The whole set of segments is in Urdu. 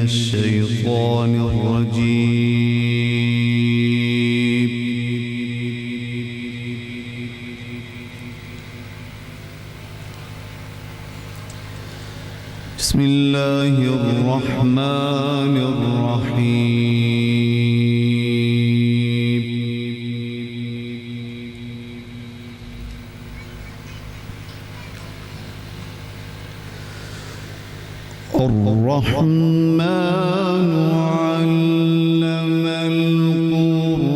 الشيطان الرجيم. بسم الله الرحمن الرحيم. الرحمن علم القرآن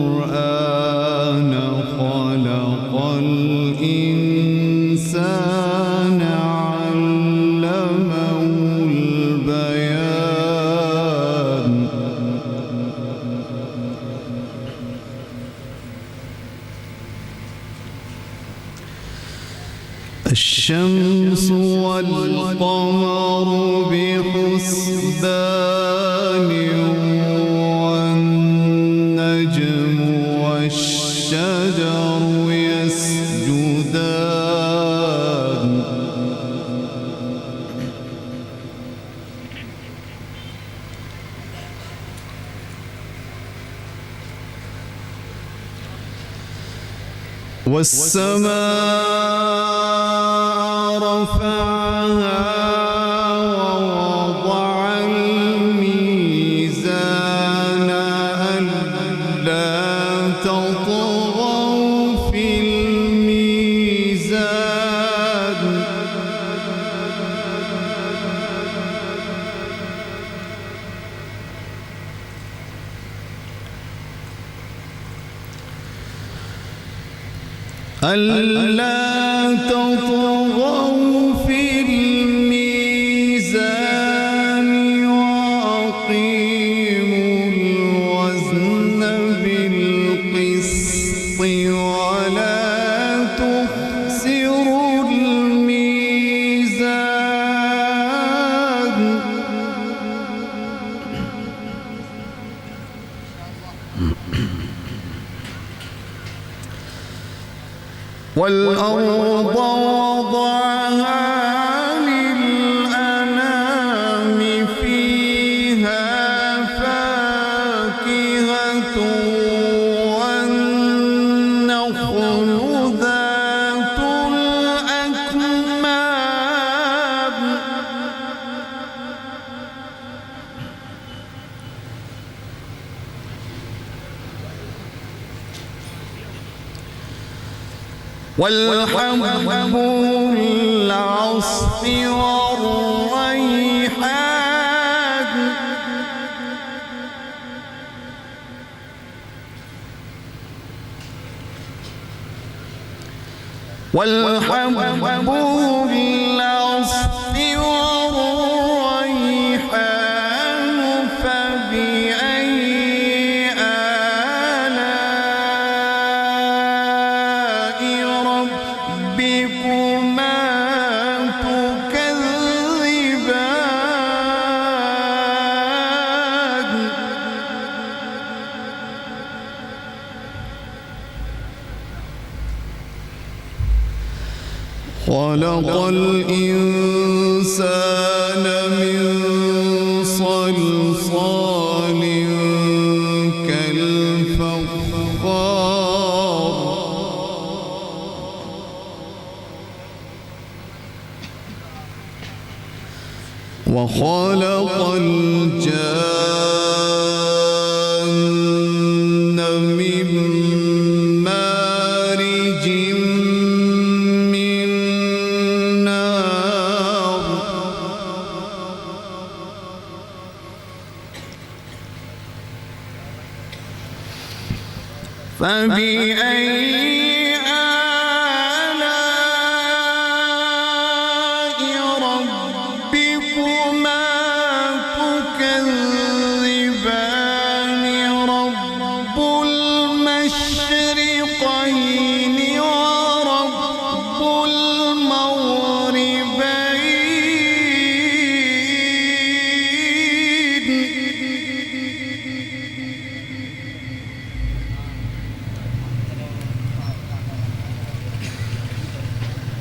خلق الإنسان علمه البيان. الشمس والقمر بحسبان والنجم والشجر يسجدان. والسماء رفعها ووضع الميزان ألا تطغوا في الميزان. ألا تطغوا في الميزان وأقيموا الوزن بالقسط ولا تخسروا الميزان. والأرض وضعها للأنام فيها فاكهة والنخل ذات الأكمام. والحب العصف والريحان. والحب العصف والريحان فبأي ربكما تكذبان. خلق الإنسان من صلصال كالفخار. وخلق الجان من مارج من نار. فبأي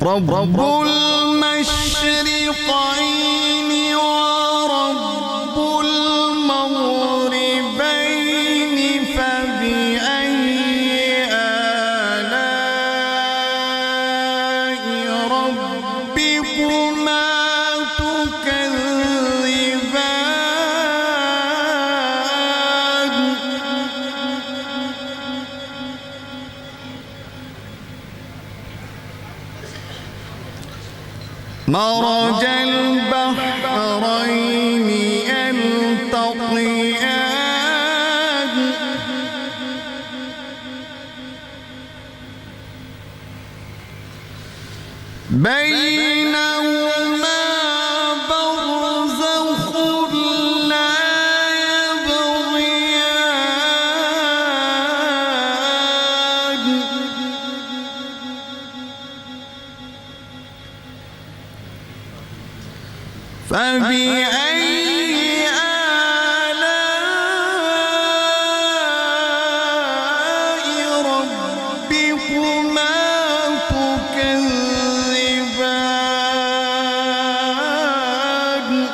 رب المشرقين ورب مرج البحرين يلتقيان بينهما برزخ لا يبغيان فبأي آلاء ربكما تكذبان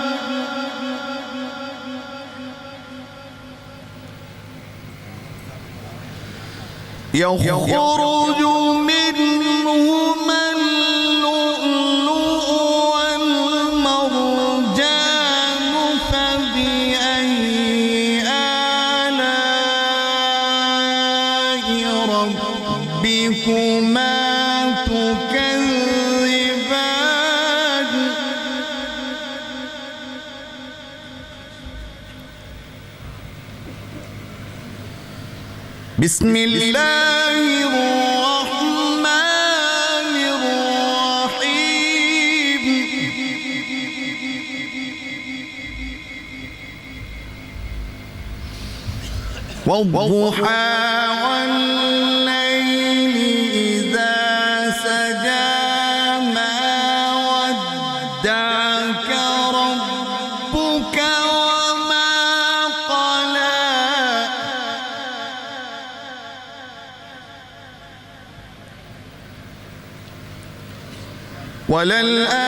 يخرج منهما اللؤلؤ والمرجان فبأي آلاء ربكما تكذبان بسم الله الرحمن الرحيم والضحى والليل إذا سجى ما ودعك ربك وما قلى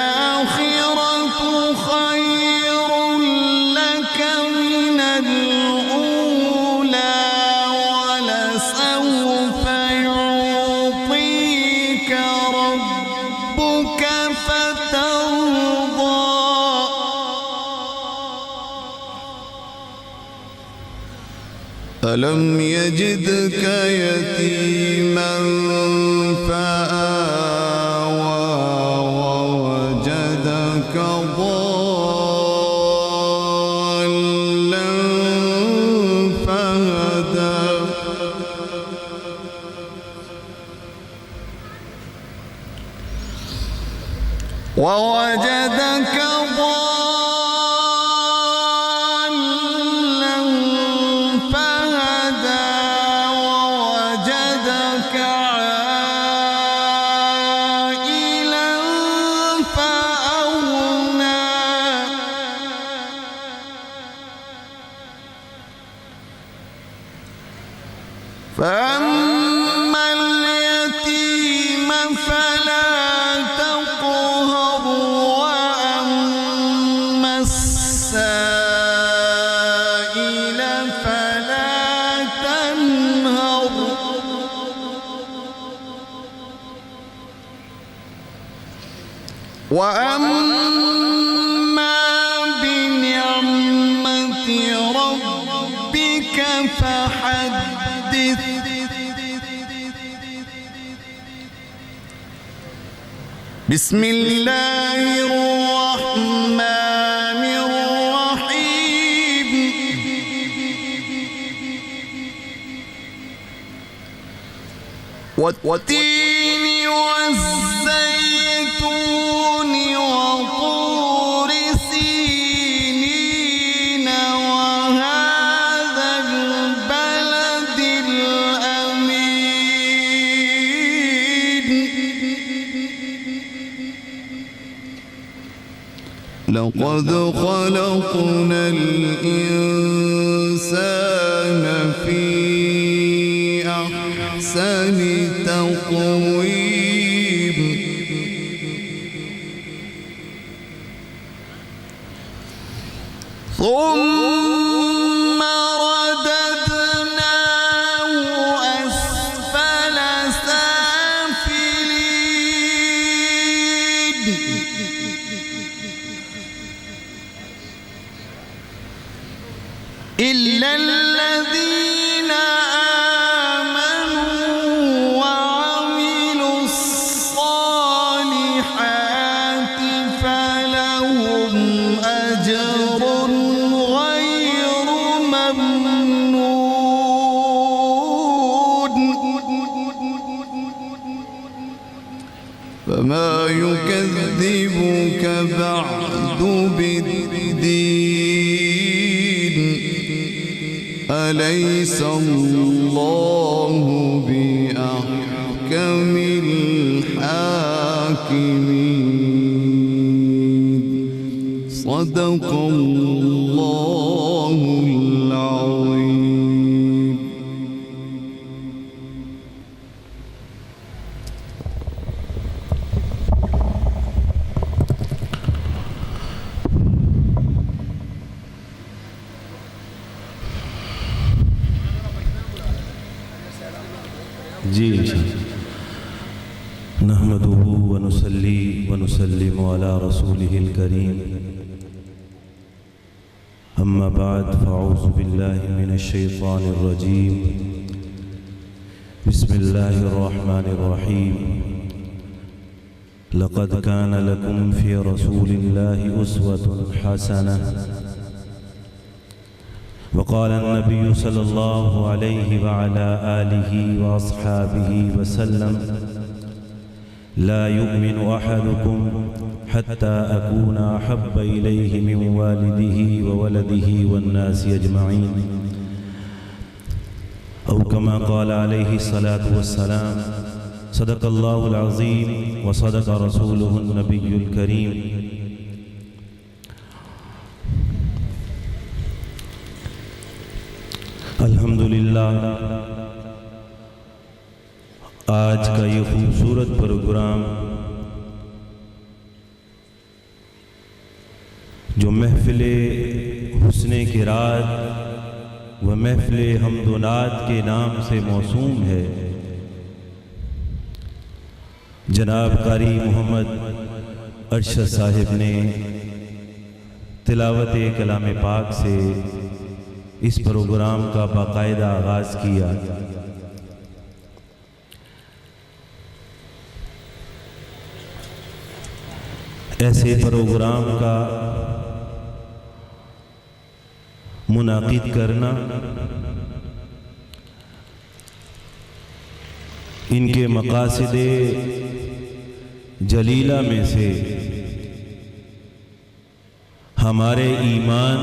وللآخرة خير لك من الأولى ولسوف يعطيك ربك فترضى ألم يجدك يتيما فآوى ووجدك ضالا فهدى ووجدك ضالا فهدى ووجدك عائلا فأغنى فأما اليتيم فلا تقهر وأما السائل فلا تنهر وأما بنعمة ربك فحدث بسم الله الرحمن الرحيم والتين والزيتون وطور سينين وهذا البلد الأمين لقد خلقنا الإنسان في أحسن تقويم ثم رددناه أسفل سافلين إلا الذين آمنوا وعملوا الصالحات يكذبك بعد بالدين أليس الله بأحكم الحاكمين صدق الله العظيم. جی نحمده ونصلي ونسلم على رسوله الكريم أما بعد فأعوذ بالله من الشيطان الرجيم بسم الله الرحمن الرحيم لقد كان لكم في رسول الله أسوة حسنة وقال النبي صلى الله عليه وعلى آله وأصحابه وسلم لا يؤمن أحدكم حتى أكون أحب إليه من والده وولده والناس أجمعين أو كما قال عليه الصلاة والسلام صدق الله العظيم وصدق رسوله النبي الكريم. الحمدللہ آج کا یہ خوبصورت پروگرام جو محفل حسن قرات و محفل حمد و نعت کے نام سے موسوم ہے، جناب قاری محمد ارشد صاحب نے تلاوت کلام پاک سے اس پروگرام کا باقاعدہ آغاز کیا. ایسے پروگرام کا منعقد کرنا ان کے مقاصد جلیلہ میں سے ہمارے ایمان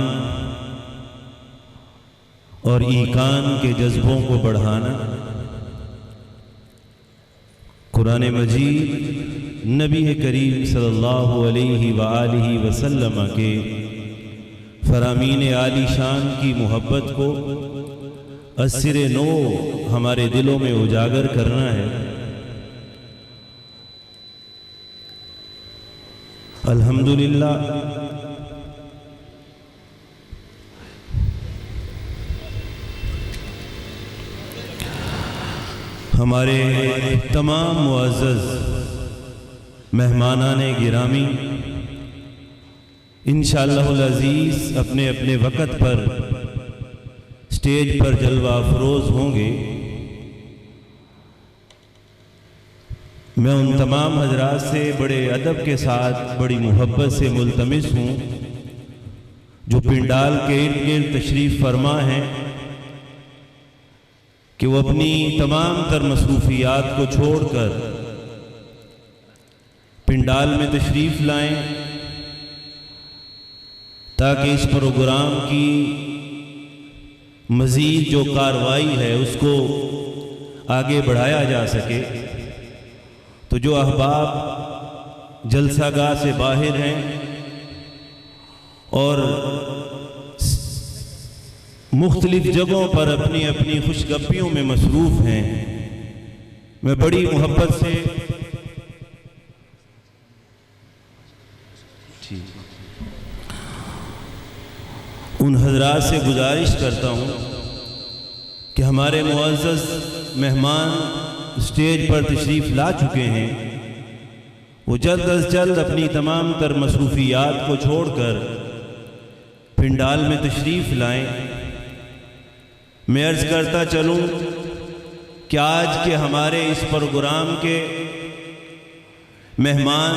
اور ایقان کے جذبوں کو بڑھانا، قرآن مجید نبی کریم صلی اللہ علیہ وآلہ وسلم کے فرامین عالی شان کی محبت کو اثر نو ہمارے دلوں میں اجاگر کرنا ہے. الحمدللہ ہمارے تمام معزز مہمانان گرامی انشاءاللہ العزیز اپنے اپنے وقت پر سٹیج پر جلوہ افروز ہوں گے. میں ان تمام حضرات سے بڑے ادب کے ساتھ بڑی محبت سے ملتمس ہوں جو پنڈال کے ارد گرد تشریف فرما ہیں کہ وہ اپنی تمام تر مصروفیات کو چھوڑ کر پنڈال میں تشریف لائیں تاکہ اس پروگرام کی مزید جو کارروائی ہے اس کو آگے بڑھایا جا سکے. تو جو احباب جلسہ گاہ سے باہر ہیں اور مختلف جگہوں پر اپنی اپنی خوشگپیوں میں مصروف ہیں، میں بڑی محبت سے ان حضرات سے گزارش کرتا ہوں کہ ہمارے معزز مہمان اسٹیج پر تشریف لا چکے ہیں، وہ جلد از جلد اپنی تمام تر مصروفیات کو چھوڑ کر پنڈال میں تشریف لائیں. میں عرض کرتا چلوں کہ آج کے ہمارے اس پروگرام کے مہمان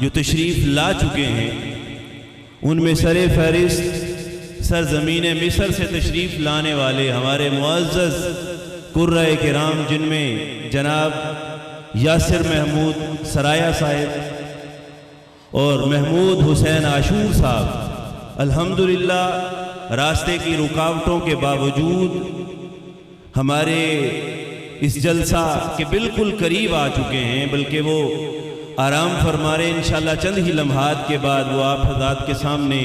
جو تشریف لا چکے ہیں ان میں سر فہرست سرزمین مصر سے تشریف لانے والے ہمارے معزز قرۂ کرام، جن میں جناب یاسر محمود سرایہ صاحب اور محمود حسین عاشور صاحب الحمدللہ راستے کی رکاوٹوں کے باوجود ہمارے اس جلسہ کے بالکل قریب آ چکے ہیں، بلکہ وہ آرام فرما رہے ہیں۔ انشاءاللہ چند ہی لمحات کے بعد وہ آپ حضرات کے سامنے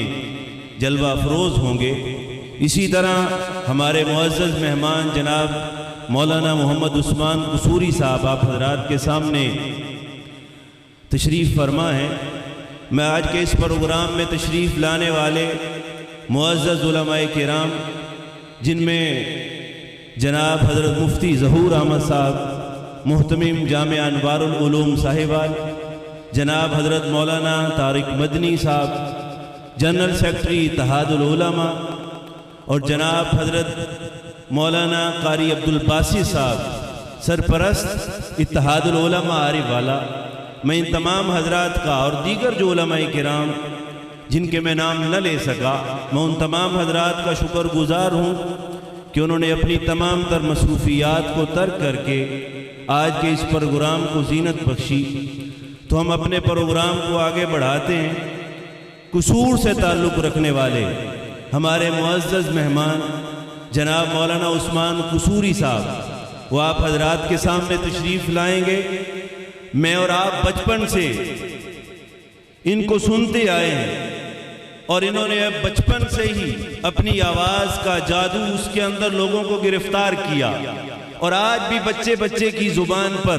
جلوہ افروز ہوں گے۔ اسی طرح ہمارے معزز مہمان جناب مولانا محمد عثمان قصوری صاحب آپ حضرات کے سامنے تشریف فرما ہیں۔ میں آج کے اس پروگرام میں تشریف لانے والے معزز علماء کرام، جن میں جناب حضرت مفتی ظہور احمد صاحب محتمم جامعہ انوار العلوم صاحبان، جناب حضرت مولانا طارق مدنی صاحب جنرل سیکرٹری اتحاد العلماء، اور جناب حضرت مولانا قاری عبدالباسط صاحب سرپرست اتحاد العلماء عارف والا۔ میں ان تمام حضرات کا اور دیگر جو علماء کرام جن کے میں نام نہ لے سکا، میں ان تمام حضرات کا شکر گزار ہوں کہ انہوں نے اپنی تمام تر مصروفیات کو ترک کر کے آج کے اس پروگرام کو زینت بخشی۔ تو ہم اپنے پروگرام کو آگے بڑھاتے ہیں۔ قصور سے تعلق رکھنے والے ہمارے معزز مہمان جناب مولانا عثمان قصوری صاحب وہ آپ حضرات کے سامنے تشریف لائیں گے۔ میں اور آپ بچپن سے ان کو سنتے آئے ہیں، اور انہوں نے اب بچپن سے ہی اپنی آواز کا جادو اس کے اندر لوگوں کو گرفتار کیا، اور آج بھی بچے بچے کی زبان پر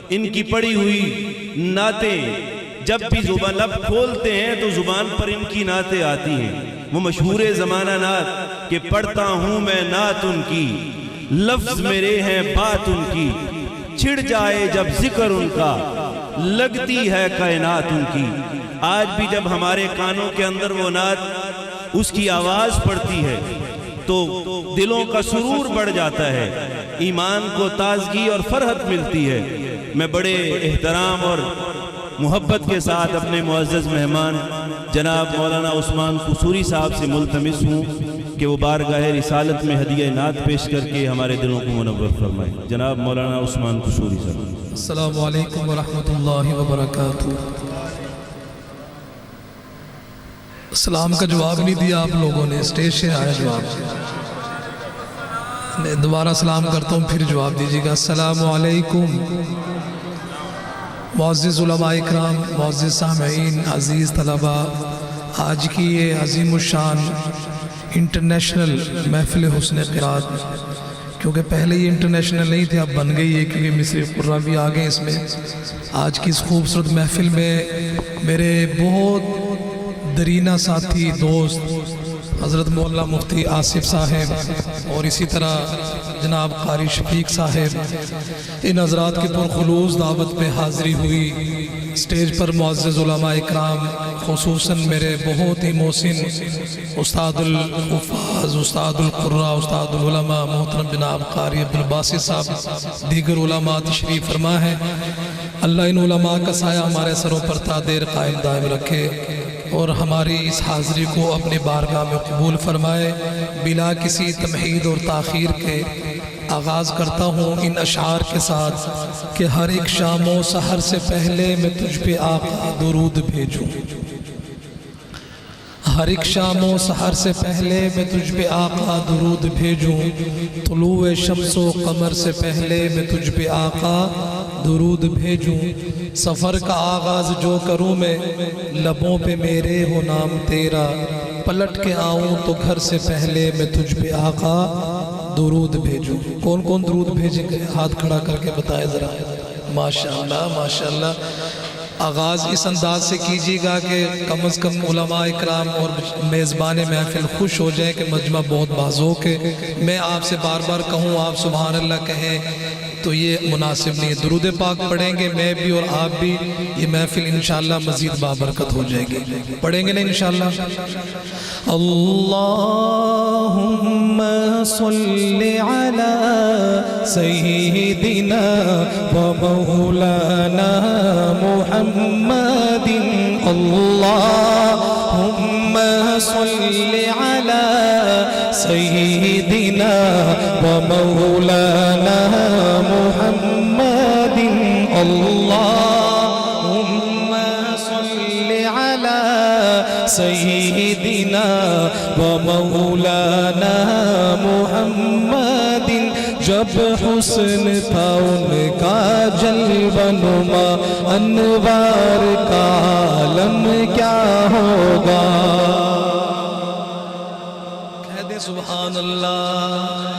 ان کی پڑھی ہوئی نعتیں جب بھی زبان لب کھولتے ہیں تو زبان پر ان کی نعتیں آتی ہیں۔ وہ مشہور زمانہ نعت کہ پڑھتا ہوں میں نعت ان کی، لفظ میرے ہیں بات ان کی، چھڑ جائے جب ذکر ان کا، لگتی ہے کائنات ان کی۔ آج بھی جب ہمارے کانوں کے اندر وہ نعت اس کی آواز پڑتی ہے تو دلوں کا سرور بڑھ جاتا ہے، ایمان کو تازگی اور فرحت ملتی ہے۔ میں بڑے احترام اور محبت کے ساتھ اپنے معزز مہمان جناب مولانا عثمان قصوری صاحب سے ملتمس ہوں کہ وہ بارگاہ رسالت میں ہدیہ نعت پیش کر کے ہمارے دلوں کو منور فرمائے۔ جناب مولانا عثمان قصوری صاحب۔ السلام علیکم ورحمۃ اللہ وبرکاتہ۔ سلام کا جواب نہیں دیا آپ لوگوں نے، اسٹیج سے آیا جواب۔ میں دوبارہ سلام کرتا ہوں، پھر جواب دیجیے گا۔ السلام علیکم معزز علماء اکرام، معزز سامعین، عزیز طلبہ، آج کی یہ عظیم الشان انٹرنیشنل محفل حسن قرات، کیونکہ پہلے یہ انٹرنیشنل نہیں تھے، اب بن گئی ہے کیونکہ مصری قرہ بھی آ گئے اس میں۔ آج کی اس خوبصورت محفل میں میرے بہت درینہ ساتھی دوست حضرت مولانا مفتی آصف صاحب اور اسی طرح جناب قاری شفیق صاحب، ان حضرات کی پرخلوص دعوت پہ حاضری ہوئی۔ اسٹیج پر معزز علماء اکرام، خصوصاً میرے بہت ہی محسن استاد الحفاظ، استاد القراء، استاد العلماء محترم جناب قاری عبدالباسط صاحب، دیگر علماء تشریف فرما ہے۔ اللہ ان علماء کا سایہ ہمارے سروں پر تا دیر قائم دائم رکھے اور ہماری اس حاضری کو اپنی بارگاہ میں قبول فرمائے۔ بلا کسی تمہید اور تاخیر کے آغاز کرتا ہوں ان اشعار کے ساتھ کہ ہر ایک شام و سحر سے پہلے میں تجھ پہ آقا درود بھیجوں، ہر ایک شام و سحر سے پہلے میں تجھ پہ آقا درود بھیجوں، طلوع شمس و قمر سے پہلے میں تجھ پہ آقا درود بھیجوں، سفر کا آغاز جو کروں میں لبوں پہ میرے ہو نام تیرا، پلٹ کے آؤں تو گھر سے پہلے میں تجھ پہ آقا درود بھیجوں۔ کون کون درود بھیجیں گے؟ ہاتھ کھڑا کر کے بتائے ذرا۔ ماشاءاللہ ماشاءاللہ۔ آغاز اس انداز سے کیجیے گا کہ کم از کم علماء اکرام اور میزبان محفل خوش ہو جائیں کہ مجمع بہت بازوق ہے۔ میں آپ سے بار بار کہوں آپ سبحان اللہ کہیں تو یہ مناسب نہیں ہے۔ درود پاک پڑھیں گے میں بھی اور آپ بھی، یہ محفل انشاءاللہ مزید بابرکت ہو جائے گی۔ پڑھیں گے نا انشاءاللہ؟ اللہم صلی علی سیدنا و مولانا محمد، اللہم صلی علی سیدنا و مولانا محمد، اللہم صلی سیدنا و مولانا محمد جب حسن تھا ان کا جلوہ نما انوار کا عالم کیا ہوگا کہہ دے سبحان اللہ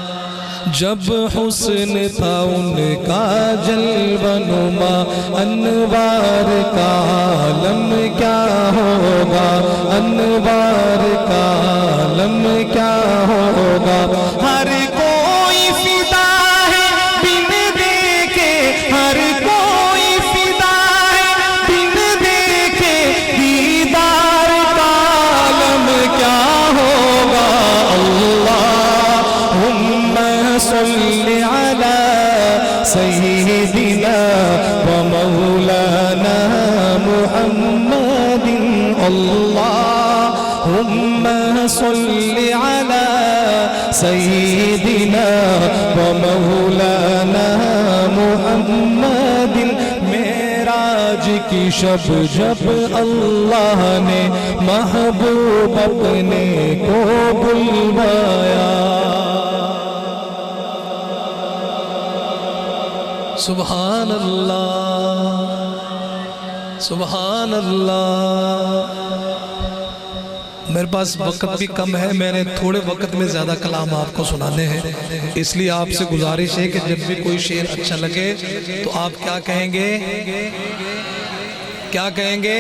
جب حسن تھا ان کا جلوہ نما انوار کا عالم کیا ہوگا انوار کا عالم کیا ہوگا ہر کوئی فدا ہے بن دیکھے ہر کوئی فدا ہے بن دیکھے دیدار کا عالم کیا ہوگا اللہم صلی علی سیدنا و مولانا محمد اللہم صلی علی سیدنا و مولانا محمد معراج کی شب جب اللہ نے محبوب اپنے کو بلوایا سبحان اللہ سبحان اللہ میرے پاس وقت بھی کم ہے میں نے تھوڑے وقت میں زیادہ کلام آپ کو سنانے ہیں اس لیے آپ سے گزارش ہے کہ جب بھی کوئی شعر اچھا لگے تو آپ کیا کہیں گے کیا کہیں گے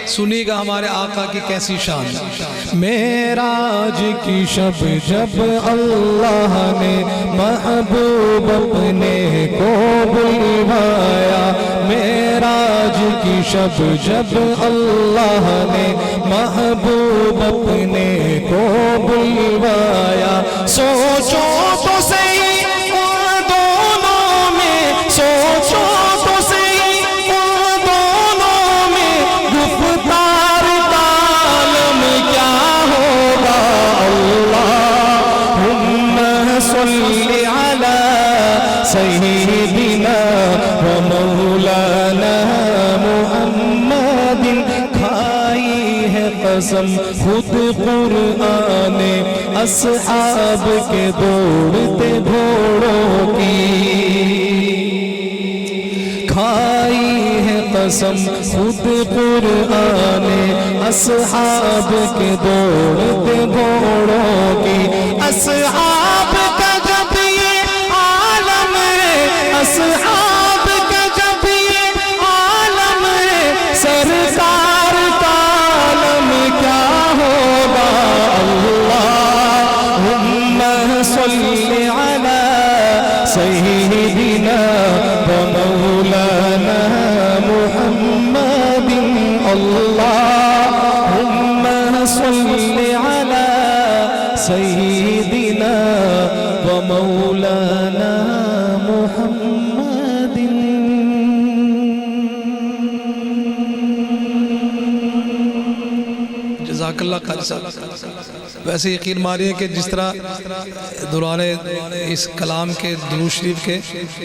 سنیے گا ہمارے آقا کی کیسی شان معراج کی شب جب اللہ نے محبوب اپنے کو بلوایا معراج کی شب جب اللہ نے محبوب اپنے کو بلوایا سوچو تو صحیح ان دونوں میں سوچو تو صحیح ان دونوں میں گفتار کا عالم کیا ہوگا اللہم صلی علی سیدنا و مولانا محمد کھائی ہے قسم خود قرآن اصحاب کے دوڑتے گھوڑوں کی کھائی ہے قسم خود قرآن اصحاب کے دوڑتے گھوڑوں کی اصحاب کا جب یہ عالم ہے اصحاب کا جب یہ عالم ہے سرکار کا عالم کیا ہوگا اللہم صلی علی سیدنا و مولانا محمد اللہم صلی علی سیدنا و مولانا محمد جزاک اللہ خیر صاحب ویسے یقین مانیے کہ جس طرح دوران اس کلام کے درود شریف کے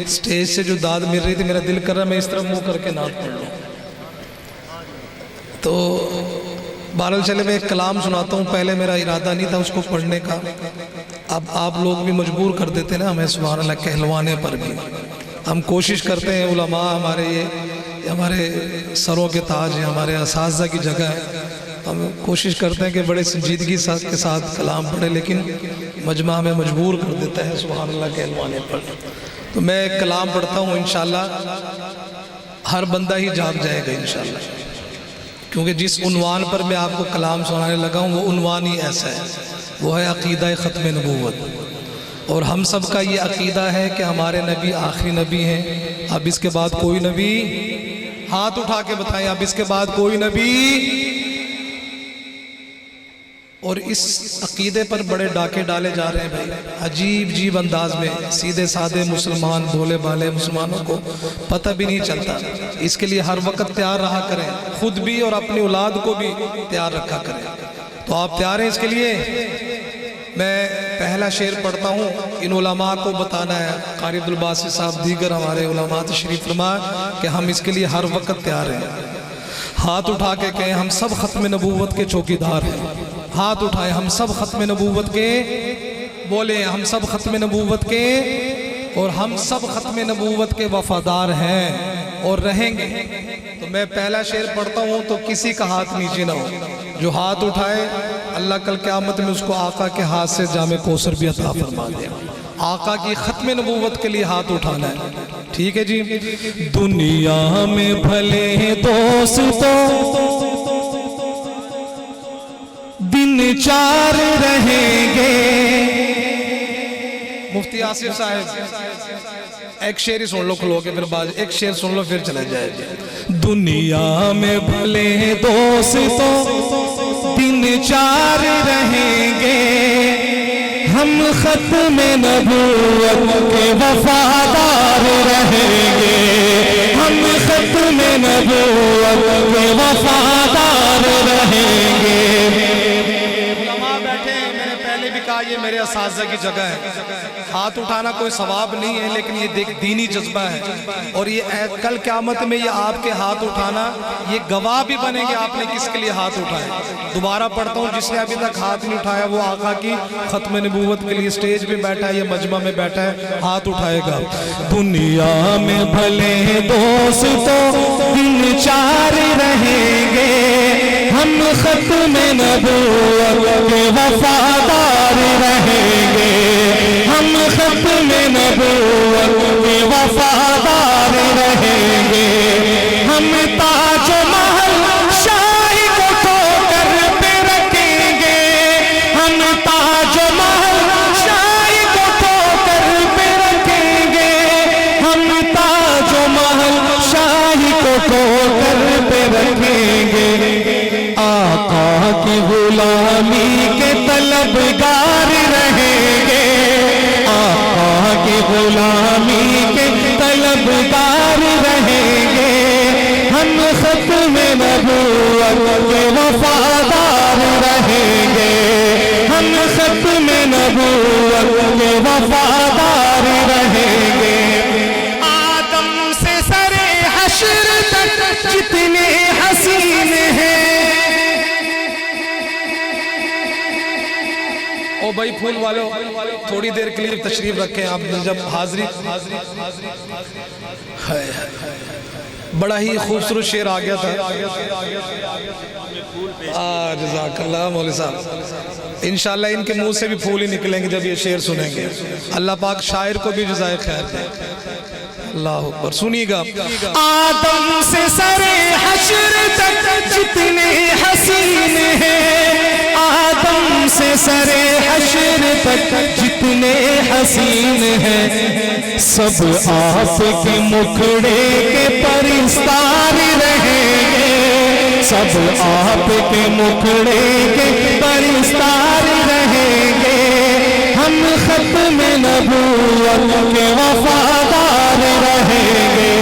سٹیج سے جو داد مل رہی تھی میرا دل کر رہا میں اس طرح منہ کر کے نعت پڑھ لوں تو بہرحال چلے میں ایک کلام سناتا ہوں پہلے میرا ارادہ نہیں تھا اس کو پڑھنے کا اب آپ لوگ بھی مجبور کر دیتے نا ہمیں سبحان اللہ کہلوانے پر بھی ہم کوشش کرتے ہیں علماء ہمارے یہ ہمارے سروں کے تاج ہیں ہمارے اساتذہ کی جگہ ہے ہم کوشش کرتے ہیں کہ بڑے سنجیدگی کے ساتھ کلام پڑھیں لیکن مجمع ہمیں مجبور کر دیتا ہے سبحان اللہ کہلوانے پر تو میں ایک کلام پڑھتا ہوں انشاءاللہ ہر بندہ ہی جاگ جائے گا انشاءاللہ کیونکہ جس عنوان پر میں آپ کو کلام سنانے لگا ہوں وہ عنوان ہی ایسا ہے وہ ہے عقیدہ ختم نبوت اور ہم سب کا یہ عقیدہ ہے کہ ہمارے نبی آخری نبی ہیں اب اس کے بعد کوئی نبی ہاتھ اٹھا کے بتائیں اب اس کے بعد کوئی نبی اور اس عقیدے پر بڑے ڈاکے ڈالے جا رہے ہیں بھائی عجیب عجیب انداز میں سیدھے سادے مسلمان بھولے بھالے مسلمانوں کو پتہ بھی نہیں چلتا اس کے لیے ہر وقت تیار رہا کریں خود بھی اور اپنی اولاد کو بھی تیار رکھا کریں تو آپ تیار ہیں اس کے لیے میں پہلا شعر پڑھتا ہوں ان علماء کو بتانا ہے قاری عبدالباسط صاحب دیگر ہمارے علماء تشریف فرما کہ ہم اس کے لیے ہر وقت تیار ہیں ہاتھ اٹھا کے کہیں ہم سب ختم نبوت کے چوکیدار ہیں. ہاتھ اٹھائیں ہم سب ختم نبوت کے، بولیں ہم سب ختم نبوت کے، اور ہم سب ختم نبوت کے وفادار ہیں اور رہیں گے. تو میں پہلا شعر پڑھتا ہوں تو کسی کا ہاتھ نیچے نہ ہو. جو ہاتھ اٹھائے اللہ کل قیامت میں اس کو آقا کے ہاتھ سے جام کوثر بھی عطا فرما دے. آقا کی ختم نبوت کے لیے ہاتھ اٹھانا ہے. ٹھیک ہے جی. دنیا میں بھلے دوستوں دن چار رہیں گے. مفتی آصف صاحب ایک شعر ہی سن لو کھلو کے، پھر بعد ایک شعر سن لو پھر چلے جائے. دنیا میں بھلے دوستوں دن چار رہیں گے، ہم ختم نبوت کے وفادار رہیں گے. ہم ختم نبوت کے وفادار رہیں گے. علماء بیٹھے ہیں، میں نے پہلے بھی کہا یہ میرے اساتذہ کی جگہ ہے. ہاتھ اٹھانا کوئی ثواب نہیں ہے لیکن یہ دینی جذبہ ہے، اور یہ کل قیامت میں یہ آپ کے ہاتھ اٹھانا یہ گواہ بھی بنے گے آپ نے کس کے لیے ہاتھ اٹھائے. دوبارہ پڑھتا ہوں، جس نے ابھی تک ہاتھ نہیں اٹھایا وہ آقا کی ختم نبوت کے لیے سٹیج پہ بیٹھا ہے یا مجمع میں بیٹھا ہے، ہاتھ اٹھائے گا. دنیا میں بھلے دوستوں دن چار رہیں گے، ہم ختم نبوت کے وفادار رہیں گے. ہم ختم نبوت کے وفادار رہیں گے. ہم تاج و محل شاہی کو ٹھوکر پہ رکھیں گے. ہم تاج و محل شاہی کو ٹھوکر پہ رکھیں گے. ہم تاج و محل شاہی کو ٹھوکر پہ رکھیں گے. آقا کی غلامی کے طلبگار رہیں گے. آقا کی غلامی کے طلبگار رہیں گے. ہم ختم نبوت کے وفادار رہیں گے. ہم ختم نبوت کے وفادار رہیں گے. آدم سے سر حشر تک جتنے حسین ہیں. او بھائی پھول والو تھوڑی دیر کے لیے تشریف رکھیں آپ جب حاضری. بڑا ہی خوبصورت شعر آ گیا تھا. جزاک اللہ مولوی صاحب. انشاءاللہ ان کے منہ سے بھی پھول ہی نکلیں گے جب یہ شعر سنیں گے. اللہ پاک شاعر کو بھی جزائے خیر دے. اللہ اکبر. سنیے گا. آدم سے سر حشر تک جتنے حسین ہیں. آدم سے سر حشر تک جتنے حسین ہیں. سب آپ کے مکھڑے کے پرستار رہیں گے. سب آپ کے مکھڑے کے پرستار رہیں گے. ہم ختم نبوت کے وفادار رہیں گے.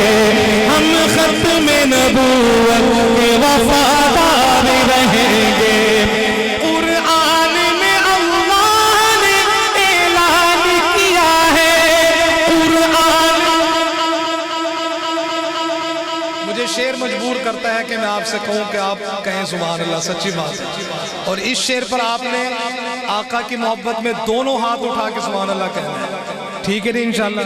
ہم ختم نبوت کے وفادار رہیں گے. قرآن میں اللہ نے اعلان کیا ہے. قرآن مجھے شعر مجبور کرتا ہے کہ میں آپ سے کہوں کہ آپ کہیں سبحان اللہ. سچی بات ہے. اور اس شعر پر آپ نے آقا کی محبت میں دونوں ہاتھ اٹھا کے سبحان اللہ کہنا ہے. ٹھیک ہے نہیں انشاءاللہ.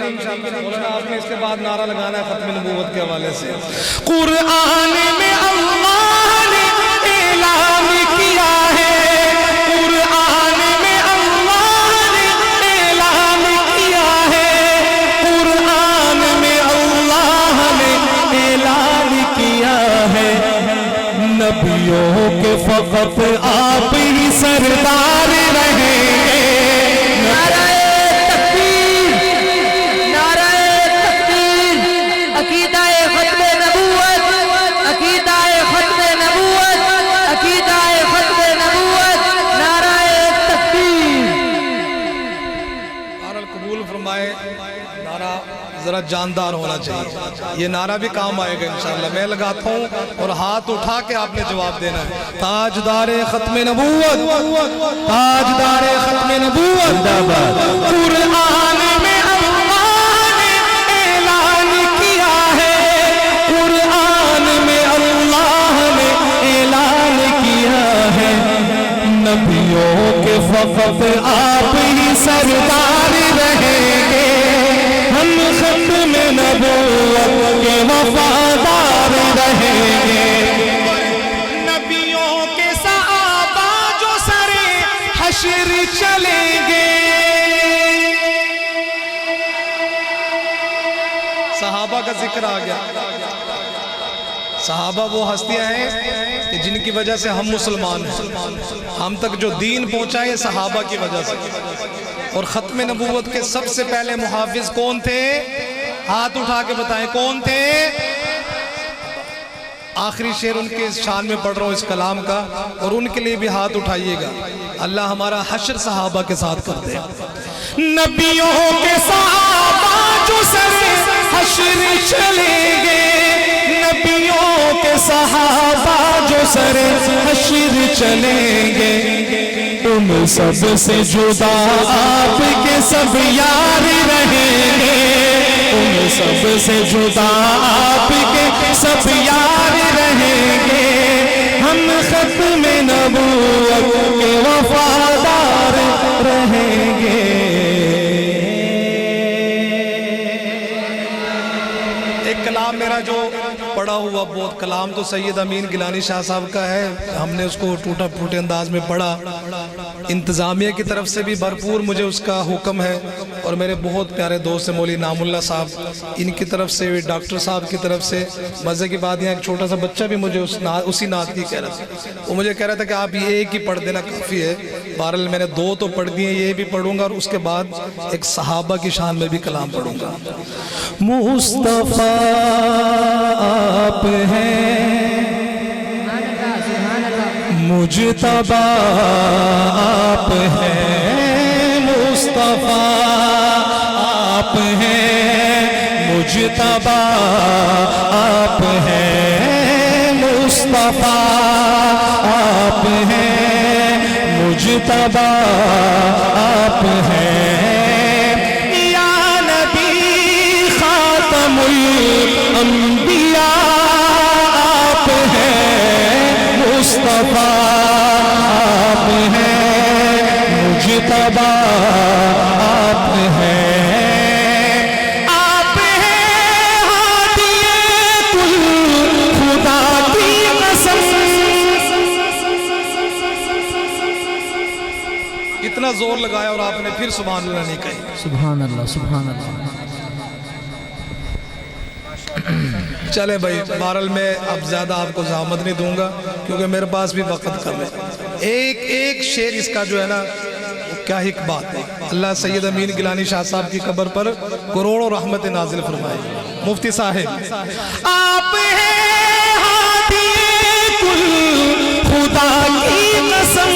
مولانا آپ نے اس کے بعد نعرہ لگانا ہے ختم نبوت کے حوالے سے. قرآن میں اللہ نے اعلان کیا ہے. قرآن میں اللہ نے اعلان کیا ہے. قرآن میں اللہ نے اعلان کیا ہے. نبیوں کے فقط آپ ہی سردار رہیں گے. نعرہ تکبیر، نعرہ تکبیر. عقیدہ ختم نبوت، عقیدہ ختم نبوت، عقیدہ ختم نبوت. نعرہ تکبیر. نعرہ قبول فرمائے. نعرہ ذرا جاندار ہونا چاہیے. یہ نعرہ بھی کام آئے گا انشاءاللہ. میں لگاتا ہوں اور ہاتھ اٹھا کے آپ نے جواب دینا ہے. تاجدار ختم نبوت، تاجدار ختم نبوت. قرآن میں اللہ نے اعلان کیا ہے. قرآن میں اللہ نے وقت آپ ہی سردار رہیں گے، ہم ختم نبوت کے وفادار رہیں گے۔ نبیوں کے صحابہ جو سرے حشر چلیں گے۔ صحابہ کا ذکر آ گیا۔ صحابہ وہ ہستیاں ہیں کہ جن کی وجہ سے ہم مسلمان ہیں، ہم تک جو دین پہنچا ہے صحابہ کی وجہ سے۔ اور ختم نبوت کے سب سے پہلے محافظ کون تھے؟ ہاتھ اٹھا کے بتائیں کون تھے؟ آخری شعر ان کے شان میں پڑھ رہا ہوں اس کلام کا، اور ان کے لیے بھی ہاتھ اٹھائیے گا۔ اللہ ہمارا حشر صحابہ کے ساتھ کر دے۔ نبیوں کے صحابہ جو سرے حشر چلیں گے، نبیوں کے صحابہ جو سرے حشر چلیں گے، ان سب سے جدا آپ کے سب یار رہیں گے، ان سب سے جدا آپ کے سب یار رہیں گے، ہم ختم نبوت کے وفادار رہیں گے۔ ایک کلام میرا جو پڑھا ہوا بہت کلام تو سید امین گیلانی شاہ صاحب کا ہے، ہم نے اس کو ٹوٹا پھوٹے انداز میں پڑھا۔ انتظامیہ کی طرف سے بھی بھرپور مجھے اس کا حکم ہے، اور میرے بہت پیارے دوست مولوی نام اللہ صاحب، ان کی طرف سے بھی، ڈاکٹر صاحب کی طرف سے۔ مزے کی بات یہاں ایک چھوٹا سا بچہ بھی مجھے اسی نعت کی کہہ رہا تھا، وہ مجھے کہہ رہا تھا کہ آپ یہ ایک ہی پڑھ دینا کافی ہے۔ بہرحال میں نے 2 تو پڑھ دیے، یہ بھی پڑھوں گا، اور اس کے بعد ایک صحابہ کی شان میں بھی کلام پڑھوں گا۔ مصطفیٰ آپ ہیں، مجتبیٰ آپ ہیں، مصطفیٰ آپ ہیں، مجتبیٰ آپ ہیں، مصطفیٰ آپ ہیں، مجتبیٰ آپ ہیں، یا نبی خاتم الانبیاء آپ ہیں، مصطفیٰ آپ ہیں، مجتبیٰ آپ ہیں، آپ ہیں ہادی کل خدا کی قسم۔ اتنا زور لگایا اور آپ نے پھر سبحان اللہ نہیں کہی۔ سبحان اللہ، سبحان اللہ۔ چلے بھائی، بہرحال میں اب زیادہ آپ کو زحمت نہیں دوں گا کیونکہ میرے پاس بھی وقت کم ہے۔ ایک شعر اس کا جو ہے نا، کیا ایک بات ہے۔ اللہ سید امین گیلانی شاہ صاحب کی قبر پر کروڑوں رحمت نازل فرمائے۔ مفتی صاحب، آپ ہیں ہادی کل خدا کی قسم،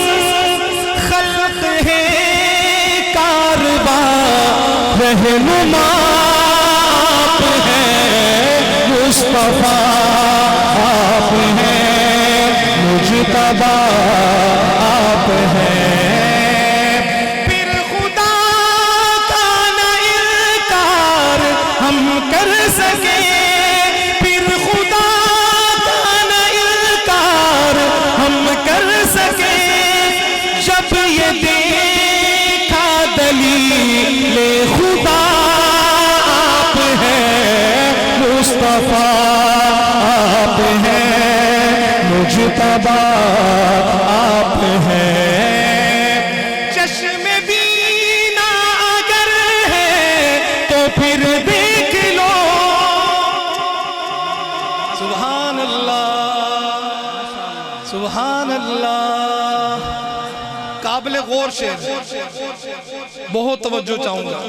خلق ہے کارواں رہنما آپ ہیں، مصطفیٰ آپ ہیں، مجتبیٰ آپ ہیں، پھر خدا کا نہ انکار ہم کر سکیں، پھر خدا کا نہ انکار ہم کر سکیں، جب یہ دیکھا دلیل خدا آپ ہیں، مصطفیٰ آپ ہیں، مجتبیٰ آپ ہیں، چشم بینا اگر ہے تو پھر دیکھ لو، سبحان اللہ، سبحان اللہ، قابل غور شعر، بہت توجہ چاہوں گا۔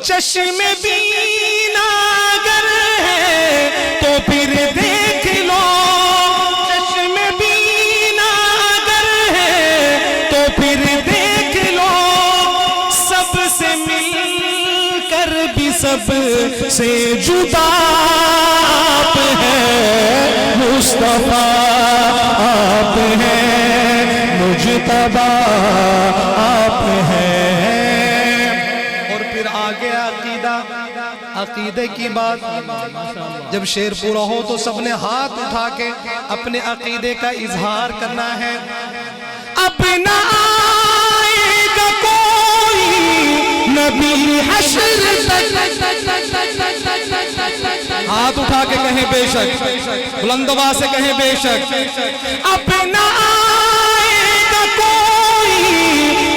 چشم بینا اگر ہے تو پھر دیکھ لو، چشم بینا اگر ہے تو پھر دیکھ لو، سب سے مل کر بھی سب سے جدا آپ ہیں، مصطفیٰ آپ ہیں، مجتبیٰ آپ ہیں، اور پھر آگے عقیدے کی بات۔ جب شعر پورا ہو تو سب نے ہاتھ اٹھا کے اپنے عقیدے کا اظہار کرنا ہے۔ اپنا بے شک, بلند آواز سے کہیں بے شک. اب نہ آئے گا کوئی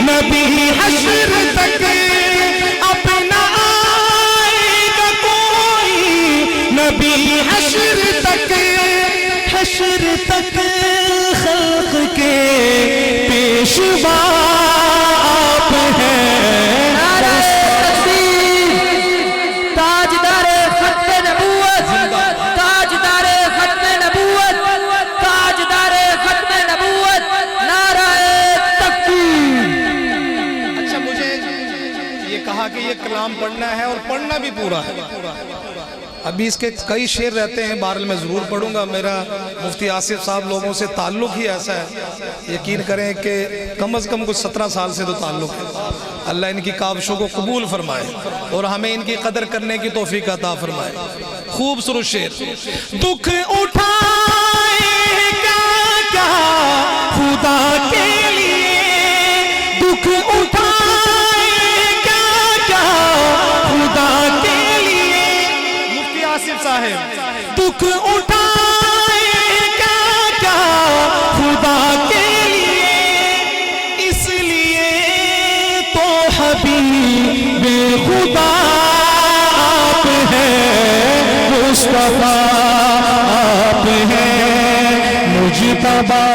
نبی حشر تک, اب نہ آئے گا کوئی نبی حشر تک, حشر تک خلق کے پیشوا آپ ہیں. تاجدار ختم نبوت, تاجدار ختم نبوت, تاجدار ختم نبوت, نعرہ تکبیر. اچھا, مجھے یہ کہا کہ یہ کلام پڑھنا ہے اور پڑھنا بھی پورا ہے. ابھی اس کے کئی شعر رہتے ہیں, بہرحال میں ضرور پڑھوں گا. میرا مفتی آصف صاحب لوگوں سے تعلق ہی ایسا ہے, یقین کریں کہ کم از کم کچھ 17 سال سے تو تعلق ہے. اللہ ان کی کاوشوں کو قبول فرمائے اور ہمیں ان کی قدر کرنے کی توفیق عطا فرمائے. خوبصورت شعر. دکھ اٹھائے کیا خدا کے لیے, دکھ اٹھائے کیا خدا کے لیے. مفتی آصف صاحب, دکھ اٹھائے کیا خدا کے لیے, اس لیے تو حبیب خدا آپ ہیں, مصطفیٰ آپ ہیں, مجتبیٰ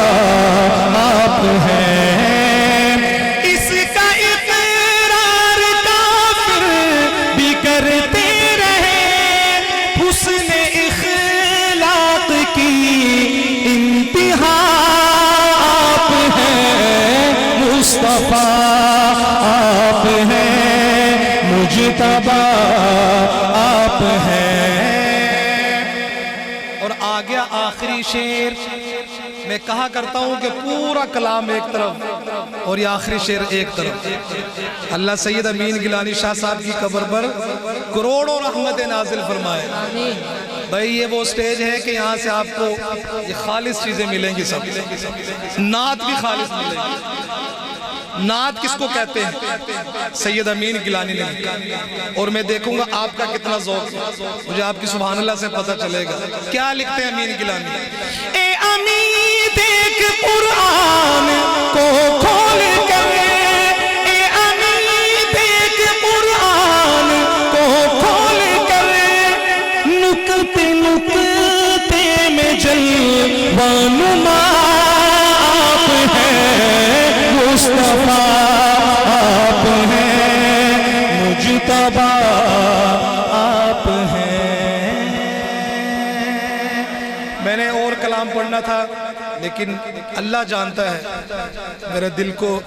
آپ ہیں. اس کا اقرار کافر بھی کرتے رہے, حسن اخلاق کی انتہا آپ ہیں, مصطفیٰ آپ ہیں, مجتبیٰ آپ ہیں. اور آگیا آخری شعر. میں کہا کرتا ہوں کہ پورا کلام ایک طرف اور یہ آخری شعر ایک طرف. اللہ سید امین گیلانی شاہ صاحب کی قبر پر کروڑوں رحمت نازل فرمائے. بھائی یہ وہ سٹیج ہے کہ یہاں سے آپ کو یہ خالص چیزیں ملیں گی, سب نعت بھی خالص ملیں گی. نعت کس کو کہتے ہیں؟ سید امین گیلانی نے. اور میں دیکھوں گا آپ کا کتنا ذوق, مجھے آپ کی سبحان اللہ سے پتہ چلے گا. کیا لکھتے ہیں امین گیلانی؟ اے امین دیکھ قرآن کو کھول کر, اے امین دیکھ قرآن کو کھول کر, نکتے نکتے میں جلوہ نما آپ ہیں, مصطفیٰ آپ ہیں, مجتبیٰ آپ ہیں. میں نے اور کلام پڑھنا تھا لیکن اللہ جانتا ہے میرے دل کو,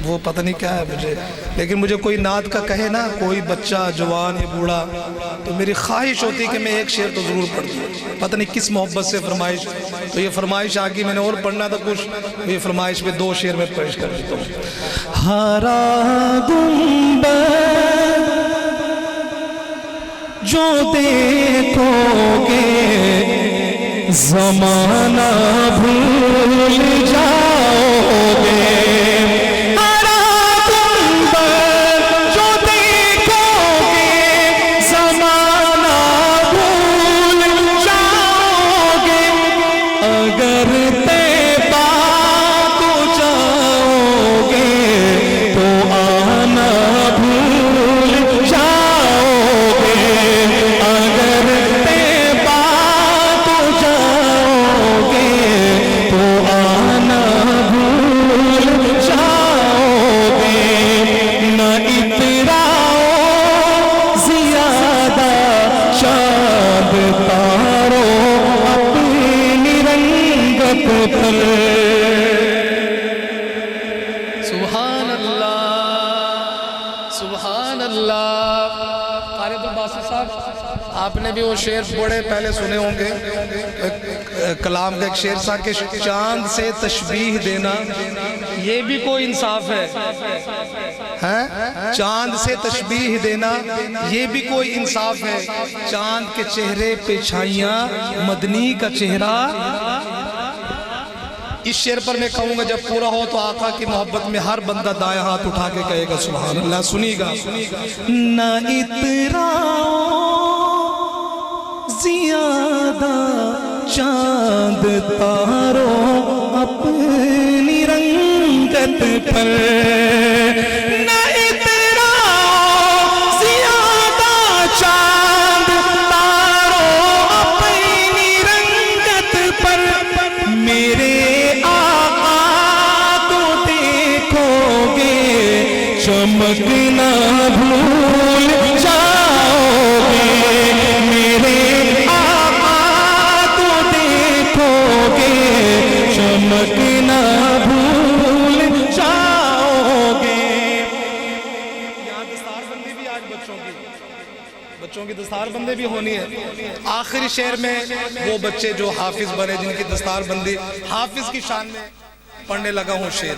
وہ پتہ نہیں کیا ہے مجھے, لیکن مجھے کوئی نعت کا کہے نا, کوئی بچہ جوان یا بوڑھا, تو میری خواہش ہوتی کہ میں ایک شعر تو ضرور پڑھ دوں. پتہ نہیں کس محبت سے فرمائش, تو یہ فرمائش آگی. میں نے اور پڑھنا تھا کچھ, تو یہ فرمائش میں 2 شعر میں پیش کر دیتا ہوں. ہرا گنبد جو دیکھو گے زمانہ بھول جاؤ گے, ہرا گنبد جو دیکھو گے زمانہ بھول جاؤ گے, اگر طیبہ کو جاؤ گے تو آنا بھول جاؤ گے, اگر طیبہ کو جاؤ گے تو آنا بھول جاؤ گے. نہ اتراؤ زیادہ چاند تارو اپنی رنگت پر. سبحان اللہ, سبحان اللہ. قاری عبدالباسط صاحب, آپ نے بھی وہ شعر بڑے پہلے سنے ہوں گے. کلام کا ایک شعر تھا کہ چاند سے تشبیہ دینا یہ بھی کوئی انصاف ہے, چاند سے تشبیہ دینا یہ بھی کوئی انصاف ہے. چاند کے چہرے پہ چھائیاں مدنی کا چہرہ. اس شعر پر میں کہوں گا جب پورا ہو تو آقا کی محبت میں ہر بندہ دائیں ہاتھ اٹھا کے کہے گا سبحان اللہ. سنی گا. نہ اتراؤ زیادہ چاند تاروں اپنی رنگت پر نہ اترا زیادہ چاند تاروں اپنی رنگت پر میرے آقا کو دیکھو گے چمکنا بھول جاؤ گے میرے آقا کو دیکھو گے چمکنا بھول جاؤ گے. یہاں دستار بندی بھی آج بچوں کی دستار بندی بھی ہونی ہے. آخری شعر میں وہ بچے جو حافظ بنے جن کی دستار بندی حافظ کی شان میں پڑھنے لگا ہوں شعر.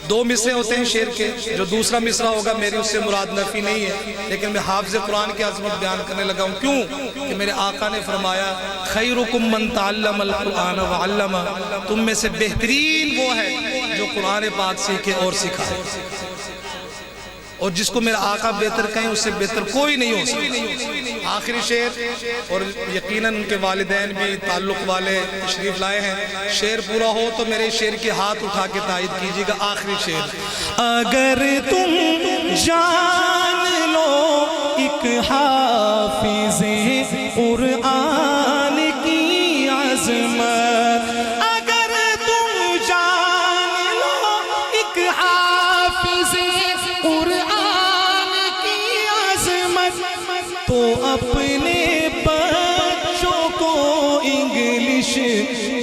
2 مصرے ہوتے ہیں شعر کے. جو دوسرا مصرع ہوگا میری اس سے مراد نفی نہیں ہے لیکن میں حافظ قرآن کی عظمت بیان کرنے لگا ہوں. کیوں کہ میرے آقا نے فرمایا خیرکم من تعلم القرآن وعلمہ, تم میں سے بہترین وہ ہے جو قرآن پاک سیکھے اور سکھائے. اور جس کو میرا آقا بہتر کہیں اس سے بہتر کوئی نہیں ہو سکتا. آخری شعر, اور یقیناً ان کے والدین بھی تعلق والے تشریف لائے ہیں. شعر پورا ہو تو میرے شعر کے ہاتھ اٹھا کے تائید کیجیے گا. آخری شعر. اگر تم جان لو ایک حافظ قرآن کی عظمت, اگر تم جان لو ایک حافظ قرآن کی عظمت تو اپنے بچوں کو انگلش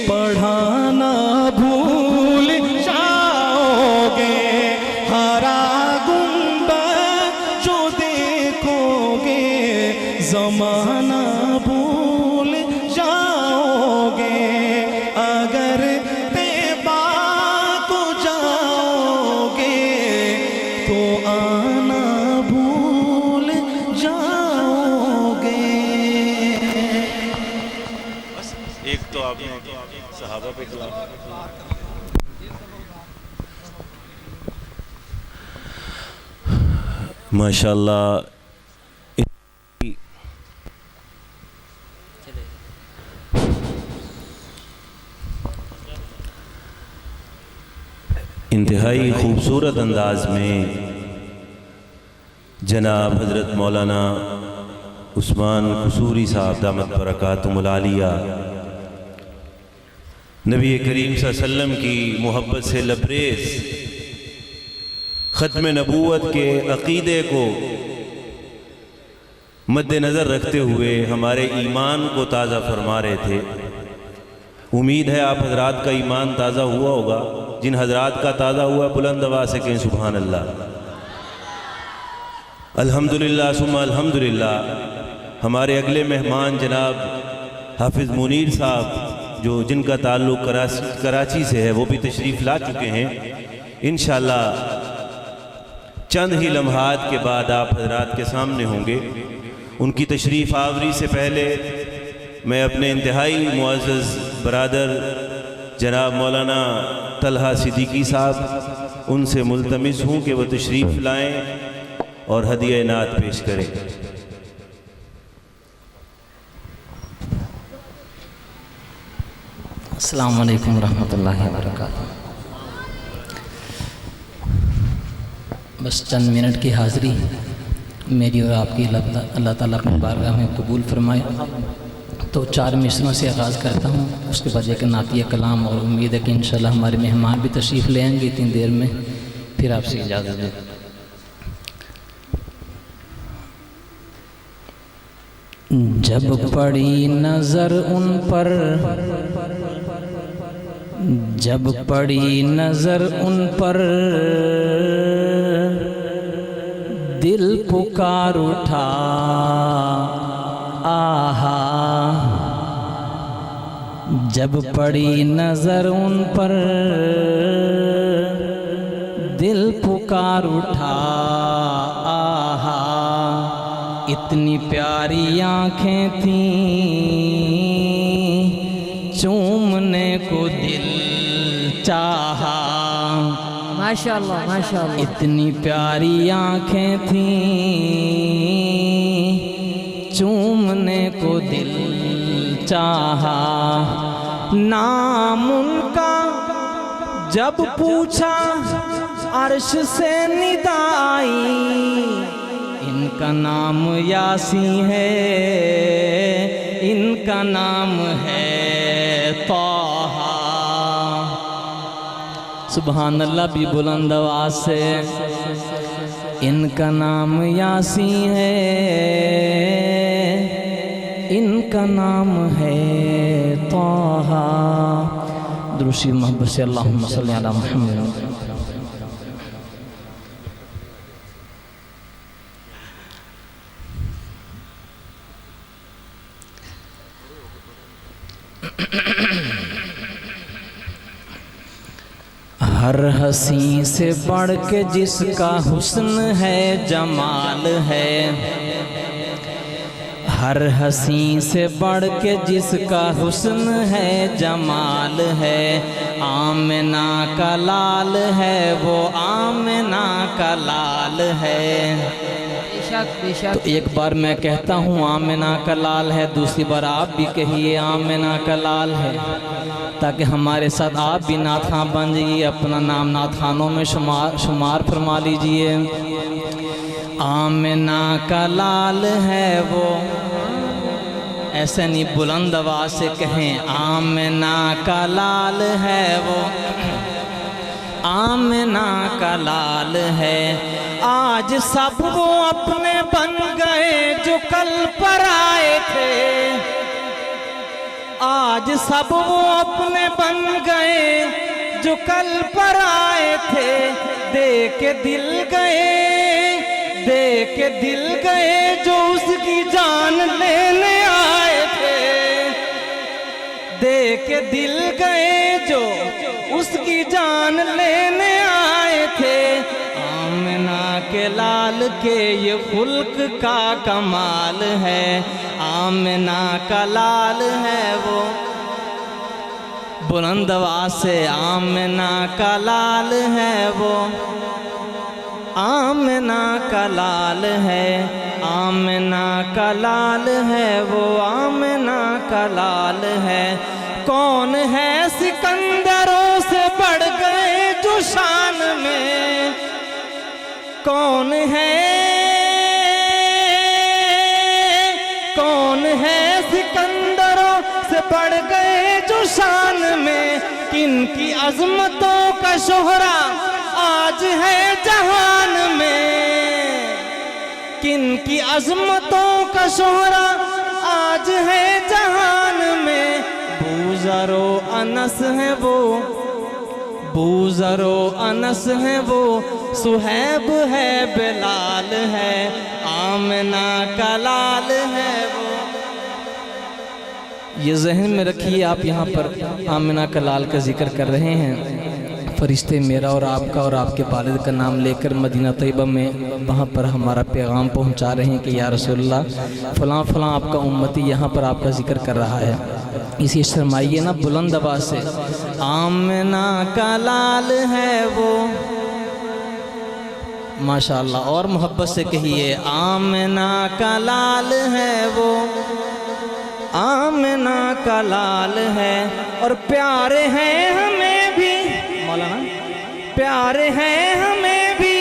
پڑھانا بھول جاؤ گے. ہرا گنبد جو دیکھو گے زمانہ بھول جاؤ گے. اگر طیبہ کو جاؤ گے تو آنا بھول جاؤ گے. ایک تو آپ نے صحابہ پہ کلام ماشاءاللہ. انتہائی خوبصورت انداز میں جناب حضرت مولانا عثمان قصوری صاحب دامت برکاتہم العالیہ نبی کریم صلی اللہ علیہ وسلم کی محبت سے لبریز ختم نبوت کے عقیدے کو مد نظر رکھتے ہوئے ہمارے ایمان کو تازہ فرما رہے تھے. امید ہے آپ حضرات کا ایمان تازہ ہوا ہوگا. جن حضرات کا تازہ ہوا بلند آواز سے کہیں سبحان اللہ. الحمدللہ ثم الحمدللہ. ہمارے اگلے مہمان جناب حافظ منیر صاحب جو جن کا تعلق کراچی سے ہے وہ بھی تشریف لا چکے ہیں. انشاءاللہ چند ہی لمحات کے بعد آپ حضرات کے سامنے ہوں گے. ان کی تشریف آوری سے پہلے میں اپنے انتہائی معزز برادر جناب مولانا طلحہ صدیقی صاحب ان سے ملتمس ہوں کہ وہ تشریف لائیں اور ہدیہ نعت پیش کریں. السلام علیکم ورحمۃ اللہ وبرکاتہ. بس چند منٹ کی حاضری میری اور آپ کی اللہ تعالیٰ اپنے بارگاہ میں قبول فرمائے. تو 4 مصروں سے آغاز کرتا ہوں, اس کے بعد ایک نعتیہ کلام, اور امید ہے کہ انشاءاللہ ہمارے مہمان بھی تشریف لے آئیں گے اتنی دیر میں. پھر آپ سے اجازت دیں. جب پڑی نظر ان پر, جب پڑی نظر ان پر دل پکار اٹھا آہا. جب پڑی نظر ان پر دل پکار اٹھا آہا. اتنی پیاری آنکھیں تھیں چومنے کو دل چاہا. ماشاءاللہ ماشاءاللہ. اتنی پیاری آنکھیں تھیں چومنے کو دل چاہا، نام ان کا جب پوچھا عرش سے ندا آئی، ان کا نام یاسین ہے، ان کا نام ہے طٰہٰ۔ سبحان اللہ بھی بلند آواز سے، ان کا نام یاسین ہے، ان کا نام ہے طٰہٰ۔ درود شریف محبت سے اللہم صلی علی محمد۔ ہر حسین سے بڑھ کے جس کا حسن ہے جمال ہے، ہر حسین سے بڑھ کے جس کا حسن ہے جمال ہے، آمنہ کا لال ہے وہ آمنہ کا لال ہے۔ تو ایک بار میں کہتا ہوں آمنہ کا لال ہے، دوسری بار آپ بھی کہیے آمنہ کا لال ہے، تاکہ ہمارے ساتھ آپ بھی نعت خواں بن جائیے، اپنا نام نعت خوانوں میں شمار فرما لیجئے۔ آمنہ کا لال ہے وہ، ایسے نہیں بلند آواز سے کہیں، آمنہ کا لال ہے وہ، آمنہ کا لال ہے۔ آج سب وہ اپنے بن گئے جو کل پر آئے تھے، آج سب وہ اپنے بن گئے جو کل پر آئے تھے، دے کے دل گئے، دے کے دل گئے جو اس کی جان لینے آئے تھے، دے کے دل گئے جو اس کی جان لینے آئے تھے۔ آمنہ کے لال کے یہ خلق کا کمال ہے، آمنہ کا لال ہے وہ، بلند آواز سے آمنہ کا لال ہے وہ، آمنہ کا لال ہے، آمنہ کا لال ہے وہ، آمنہ کا لال ہے۔ کون ہے سکندروں سے بڑھ گئے جو شان میں، کون ہے سکندروں سے بڑھ گئے جو شان میں، کن کی عظمتوں کا شہرا آج ہے جہان میں، کن کی عظمتوں کا شہرا آج ہے جہان میں۔ بوذر و انس ہے وہ، بوذر و انس ہے وہ، صہیب ہے بلال ہے، آمنہ کا لال ہے وہ۔ یہ ذہن میں رکھیے، آپ یہاں پر آمنہ کا لال کا ذکر کر رہے ہیں، فرشتے میرا اور آپ کا اور آپ کے والد کا نام لے کر مدینہ طیبہ میں وہاں پر ہمارا پیغام پہنچا رہے ہیں کہ یا رسول اللہ فلاں فلاں آپ کا امتی یہاں پر آپ کا ذکر کر رہا ہے۔ اسی شرمائیے نا بلند آواز سے، آمنہ کا لال ہے وہ، ماشاءاللہ، اور محبت سے کہیے آمنہ کا لال ہے وہ، آمنہ کا لال ہے۔ اور پیارے ہیں ہمیں بھی مولانا، پیارے ہیں ہمیں بھی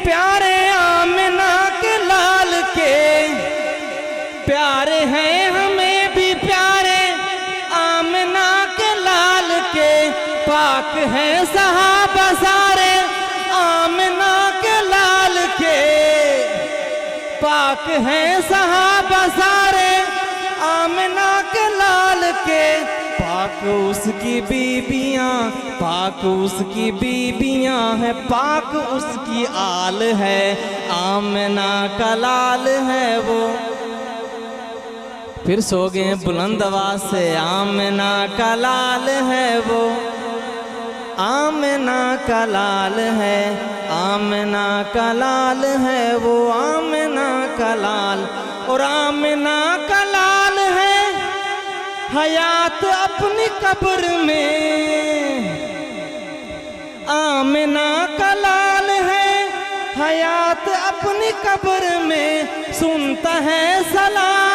پیارے آمنہ کے لال کے، پیارے ہیں ہمیں بھی پیارے آمنہ کے لال کے، پاک ہیں صحابہ سارے آمنہ کے لال کے، پاک ہیں صحابہ سارے آمنہ کے لال کے، پاک اس کی بیبیاں، پاک اس کی بیبیاں ہیں، پاک اس کی آل ہے، آمنہ کا لال ہے وہ۔ پھر سو گئے بلند آواز سے، آمنہ کا لال ہے وہ، آمنہ کا لال ہے، آمنہ کا لال ہے وہ، آمنہ کا لال۔ اور آمنہ کا لال ہے حیات اپنی قبر میں، آمنہ کا لال ہے حیات اپنی قبر میں، سنتا ہے سلام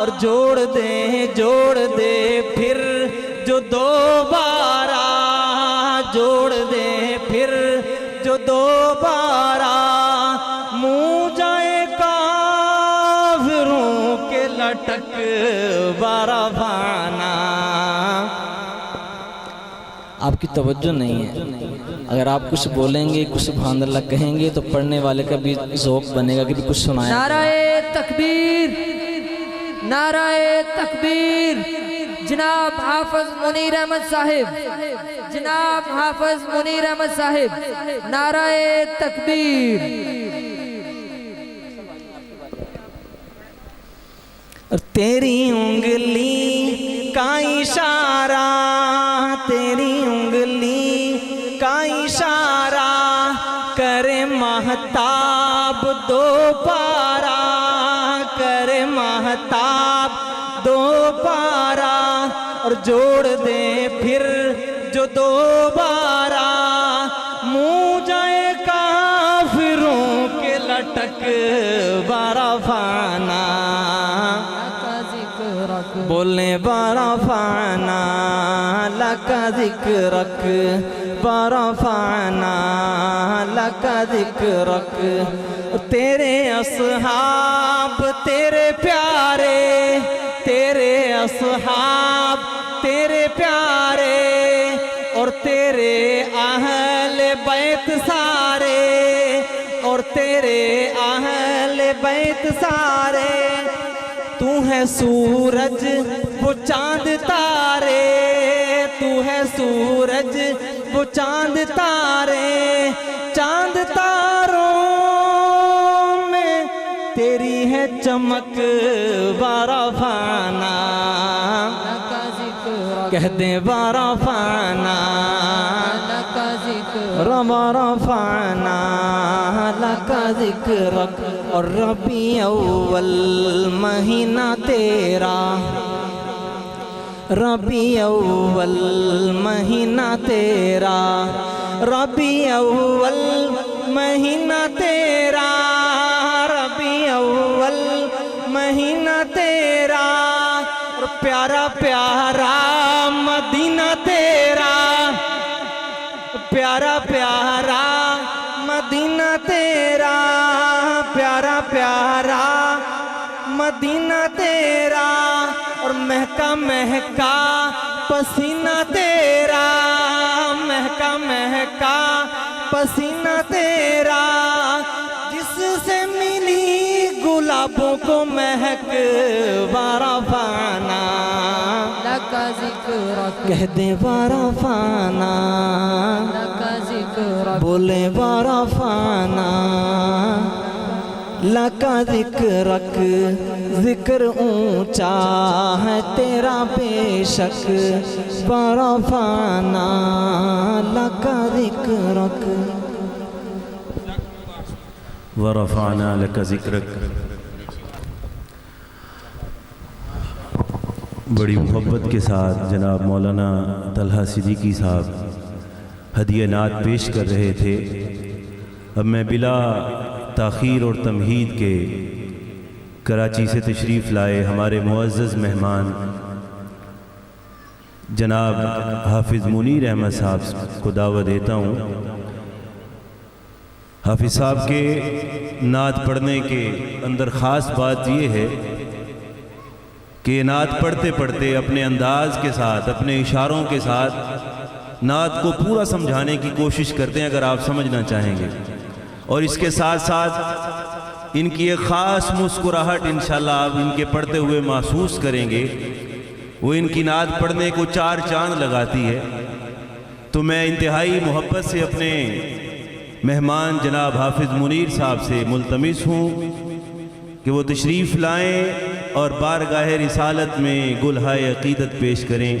اور جوڑ دے پھر جو دوبارہ، جوڑ دے پھر جو دوبارہ، منہ جائے کافروں کے لٹک بارہ بھانا۔ آپ کی توجہ نہیں ہے، اگر آپ کچھ بولیں گے، کچھ سبحان اللہ کہیں گے تو پڑھنے والے کا بھی ذوق بنے گا کہ بھی کچھ سنائیں۔ نعرہ تکبیر، نعرہ تکبیر، جناب حافظ منیر احمد صاحب، جناب حافظ منیر احمد صاحب، نعرہ تکبیر۔ اور تیری انگلی کا اشارہ، تیری انگلی کا اشارہ کرے مہتاب دو پارا، کرے مہتاب دو پارا، اور جوڑ دے پھر جو دوبارہ، منہ جائے کافروں کے لٹک بارہ فانا، بولنے بارہ فانا، لکا ذکرک بارہ فانا، لکا ذکرک۔ تیرے اصحاب تیرے پیارے، تیرے اصحاب تیرے پیارے، اور تیرے اہل بیت سارے، اور تیرے اہل بیت سارے، تو ہے سورج وہ چاند تارے، تو ہے سورج وہ چاند تارے، چاند تاروں میں تیری ہے چمک بارہ فانا، کہہ دیں بارہ فانا، بارہ فانا، لکا ذکرک۔ اور ربیع اول مہینہ تیرا، ربیع اول مہینہ تیرا، ربیع اول مہینہ تیرا، ربیع اول مہینہ تیرا، اور پیارا پیارا مدینہ تیرا، پیارا پیارا مدینہ تیرا، پیارا پیارا مدینہ تیرا، اور مہکا مہکا پسینہ تیرا، مہکا مہکا پسینہ تیرا، جس سے ملی گلابوں کو مہک بارہ فانا، لکا ذکرک، کہہ دیں بارہ فانا، لکا ذکرک، بولے بارہ فانا، لکا ذکرک۔ ذکر اونچا ہے تیرا بے شک بارہ فانا، لکا ذکرک۔ ورفعنا لك ذکرک۔ بڑی محبت کے ساتھ جناب مولانا طلحہ صدیقی صاحب ہدیہ نعت پیش کر رہے تھے۔ اب میں بلا تاخیر اور تمہید کے کراچی سے تشریف لائے ہمارے معزز مہمان جناب حافظ منیر احمد صاحب کو دعوت دیتا ہوں۔ حافظ صاحب کے نعت پڑھنے کے اندر خاص بات یہ ہے کہ نعت پڑھتے پڑھتے اپنے انداز کے ساتھ، اپنے اشاروں کے ساتھ نعت کو پورا سمجھانے کی کوشش کرتے ہیں اگر آپ سمجھنا چاہیں گے، اور اس کے ساتھ ساتھ ان کی ایک خاص مسکراہٹ انشاءاللہ آپ ان کے پڑھتے ہوئے محسوس کریں گے، وہ ان کی نعت پڑھنے کو چار چاند لگاتی ہے۔ تو میں انتہائی محبت سے اپنے مہمان جناب حافظ منیر صاحب سے ملتمس ہوں کہ وہ تشریف لائیں اور بارگاہ رسالت میں گلہائے عقیدت پیش کریں۔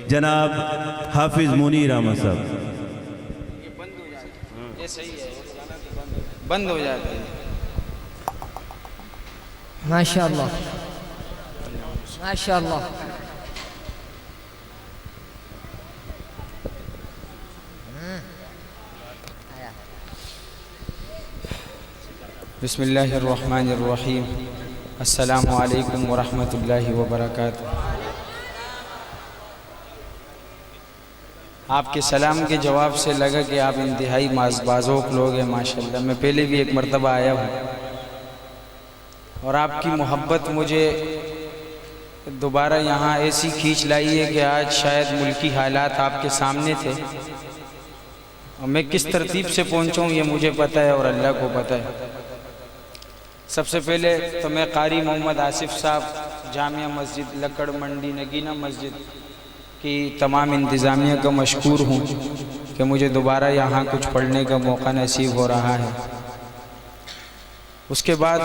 جناب حافظ منیر احمد صاحب۔ بند ہو جاتا ہے۔ ماشاءاللہ، ماشاءاللہ۔ بسم اللہ الرحمن الرحیم۔ السلام علیکم ورحمۃ اللہ وبرکاتہ۔ آپ کے سلام کے جواب سے لگا کہ آپ انتہائی بازوق لوگ ہیں ماشاءاللہ۔ میں پہلے بھی ایک مرتبہ آیا ہوں اور آپ کی محبت مجھے دوبارہ یہاں ایسی کھینچ لائی ہے کہ آج شاید ملکی حالات آپ کے سامنے تھے اور میں کس ترتیب سے پہنچوں یہ مجھے پتہ ہے اور اللہ کو پتہ ہے۔ سب سے پہلے تو میں قاری محمد آصف صاحب جامعہ مسجد لکڑ منڈی نگینہ مسجد کی تمام انتظامیہ کا مشکور ہوں کہ مجھے دوبارہ یہاں کچھ پڑھنے کا موقع نصیب ہو رہا ہے۔ اس کے بعد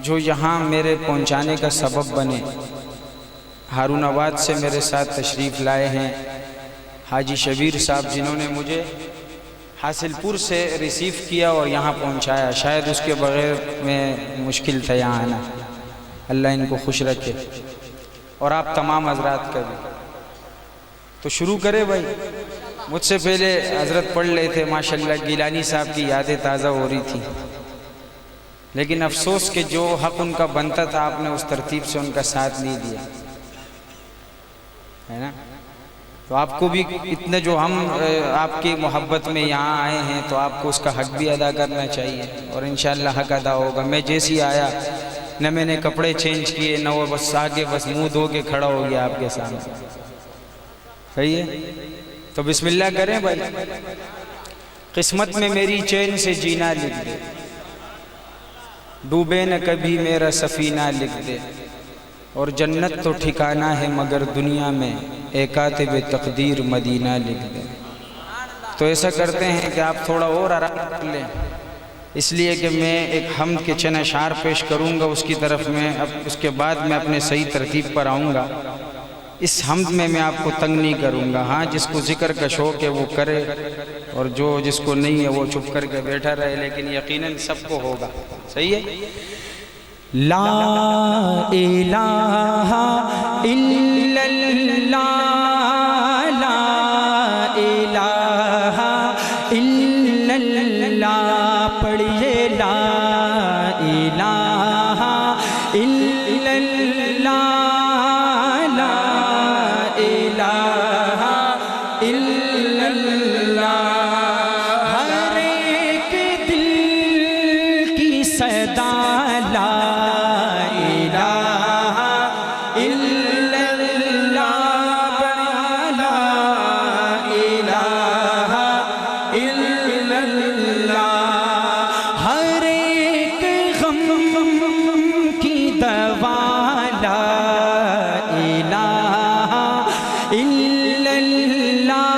جو یہاں میرے پہنچانے کا سبب بنے، ہارون آباد سے میرے ساتھ تشریف لائے ہیں حاجی شبیر صاحب، جنہوں نے مجھے حاصل پور سے ریسیو کیا اور یہاں پہنچایا۔ شاید اس کے بغیر میں مشکل تھا یہاں آنا۔ اللہ ان کو خوش رکھے اور آپ تمام حضرات کا بھی۔ تو شروع کرے بھائی، مجھ سے پہلے حضرت پڑھ لے تھے ماشاءاللہ، گیلانی صاحب کی یادیں تازہ ہو رہی تھی، لیکن افسوس کہ جو حق ان کا بنتا تھا آپ نے اس ترتیب سے ان کا ساتھ نہیں دیا ہے نا۔ تو آپ کو بھی اتنے جو ہم آپ کی محبت میں یہاں آئے ہیں تو آپ کو اس کا حق بھی ادا کرنا چاہیے اور انشاءاللہ حق ادا ہوگا۔ میں جیسی آیا نہ میں نے کپڑے چینج کیے نہ وہ بس آگے بس منہ دھو کے کھڑا ہو گیا آپ کے سامنے، صحیح ہے؟ تو بسم اللہ کریں بھائی۔ قسمت میں میری چین سے جینا لکھ دے، ڈوبے نہ کبھی میرا سفینہ لکھ دے، اور جنت تو ٹھکانہ ہے مگر دنیا میں اے کاتب تقدیر مدینہ لکھ دے۔ تو ایسا کرتے ہیں کہ آپ تھوڑا اور آرام کر لیں، اس لیے کہ میں ایک حمد کے چند اشعار پیش کروں گا، اس کی طرف میں اب اس کے بعد میں اپنے صحیح ترتیب پر آؤں گا۔ اس حمد میں آپ کو تنگ نہیں کروں گا، ہاں جس کو ذکر کا شوق ہے وہ کرے اور جو جس کو نہیں ہے وہ چپ کر کے بیٹھا رہے، لیکن یقیناً سب کو ہوگا، صحیح ہے؟ لا الہ الا اللہ، لا الہ الا اللہ، پڑھئے لا الہ الا اللہ، لا الہ الا اللہ، ہر ایک دل کی صدا لا الہ الا اللہ، لا الہ الا اللہ، ہر ایک غم کی دوا لا الہ الا اللہ،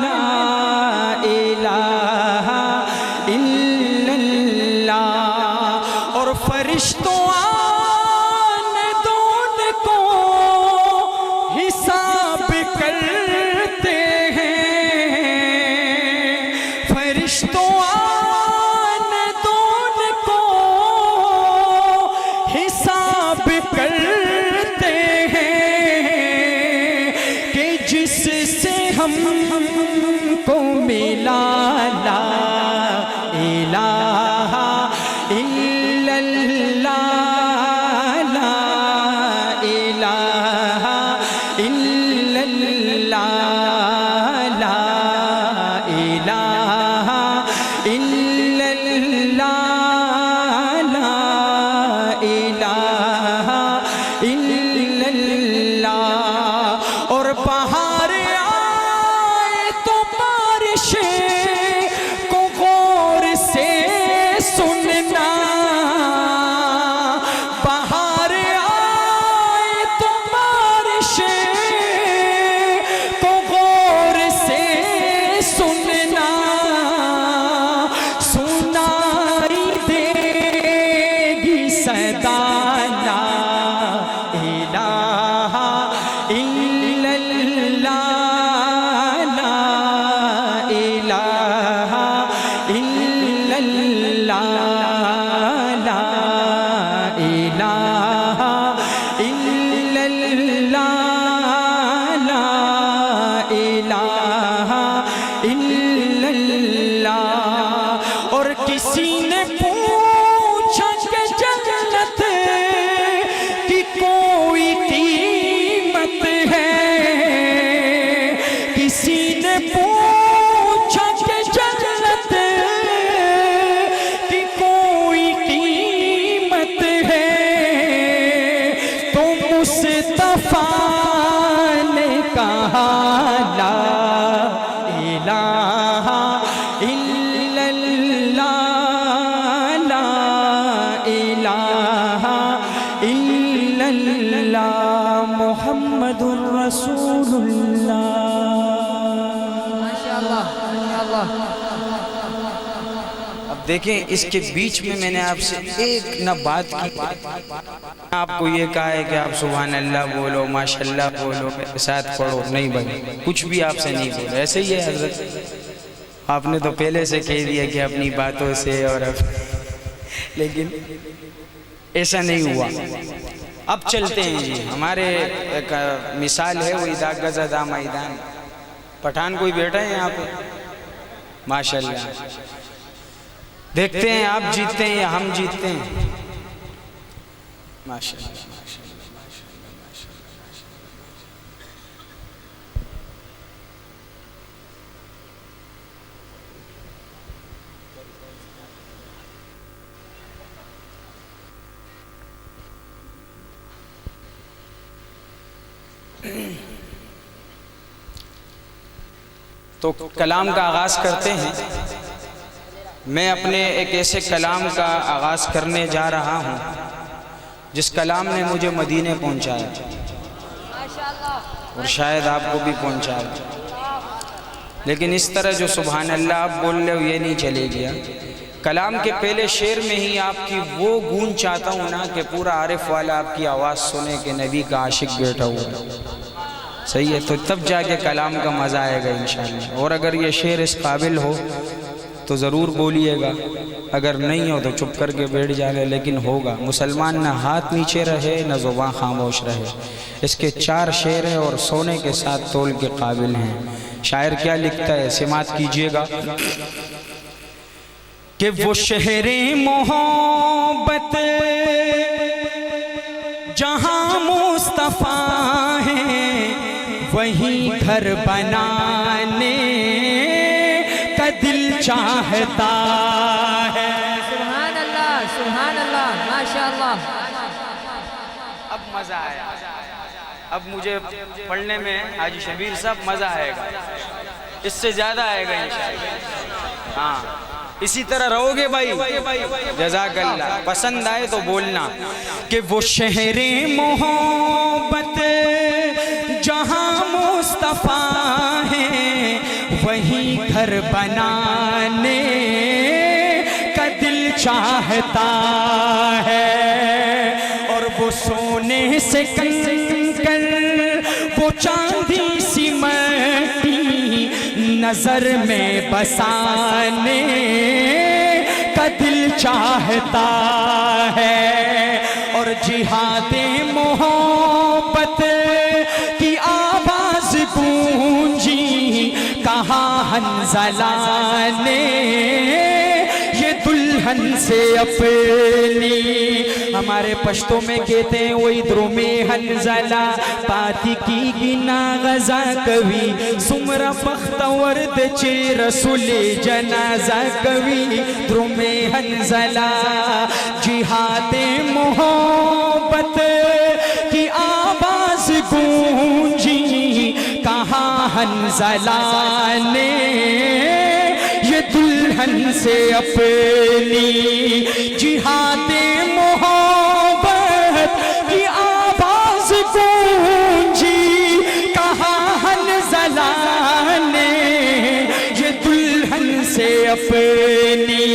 لا الہ الا اللہ، اور فرشتوں آنے دون کو حساب کرتے ہیں، فرشتوں آنے دون کو حساب کرتے ہیں، کہ جس سے ہم کو ملا لا الہ الا اللہ، لا الہ الا اللہ، لا الہ الا اللہ، لا الہ الا اللہ، اور بہار آئے تو بارشیں کو غور سے سننا، بہار آئے تو بارشیں کو غور سے سننا، سنائی دے گی صدا لا الہ الا اللہ، محمد رسول اللہ. ماشاءاللہ ماشاءاللہ. اب دیکھیں اس کے بیچ میں نے آپ سے ایک نہ بات کی. آپ کو یہ کہا ہے کہ آپ سبحان اللہ بولو، ماشاءاللہ بولو، میرے ساتھ پڑھو. نہیں بھائی، کچھ بھی آپ سے نہیں بولو. ایسے ہی ہے حضرت، آپ نے تو پہلے سے کہہ دیا کہ اپنی باتوں سے، اور لیکن ایسا نہیں ہوا. اب چلتے ہیں جی. ہمارے ایک مثال ہے، وہ اذا غزا میدان. پٹھان کوئی بیٹھا ہے یہاں پہ؟ ماشاءاللہ. دیکھتے ہیں آپ جیتتے ہیں یا ہم جیتتے ہیں. ماشاءاللہ. تو کلام کا آغاز کرتے ہیں. میں اپنے ایک ایسے کلام کا آغاز کرنے جا رہا ہوں جس کلام نے مجھے مدینے پہنچایا اور شاید آپ کو بھی پہنچایا. لیکن اس طرح جو سبحان اللہ آپ بول رہے ہو یہ نہیں چلے گیا. کلام کے پہلے شعر میں ہی آپ کی وہ گونج چاہتا ہوں نا کہ پورا عارف والا آپ کی آواز سنے کہ نبی کا عاشق بیٹھا ہوا ہے. صحیح ہے؟ تو تب جا کے کلام کا مزہ آئے گا انشاءاللہ. اور اگر یہ شعر اس قابل ہو تو ضرور بولیے گا، اگر نہیں ہو تو چپ کر کے بیٹھ جائے. لیکن ہوگا. مسلمان نہ ہاتھ نیچے رہے نہ زبان خاموش رہے. اس کے 4 شعر ہیں اور سونے کے ساتھ تول کے قابل ہیں. شاعر کیا لکھتا ہے، سماعت کیجئے گا. کہ وہ شہر محبت جہاں مصطفیٰ ہے، وہی گھر بنانے کا دل چاہتا ہے. سبحان اللہ سبحان اللہ ماشاءاللہ. اب مزہ آیا. اب مجھے پڑھنے میں حاجی شبیر صاحب مزہ آئے گا، اس سے زیادہ آئے گا انشاءاللہ. ہاں اسی طرح رہو گے بھائی. جزاک اللہ. پسند آئے تو بولنا. کہ وہ شہر محبت جہاں مصطفیٰ ہے، وہی گھر بنانے کا دل چاہتا ہے. اور وہ سونے سے کنکر، وہ چاندی سی مٹی نظر میں بسانے کا دل چاہتا ہے. اور جہاد محبت کی آواز گونجی کہاں حنظلہ نے یہ دلہن سے اپنی. ہمارے پشتوں میں کہتے ہیں وہ ادھروں میں حنظلہ پاتی کی گنا غزہ کوی سمرا بختورد چے رسول جنازہ کوی ادھروں میں حنظلہ. جہاد محبت کی آواز گونجی کہاں حنظلہ نے یہ دلہن سے اپنی. جہاد محبت کی آواز گونجی کہاں حنظلہ نے یہ دلہن سے اپنی.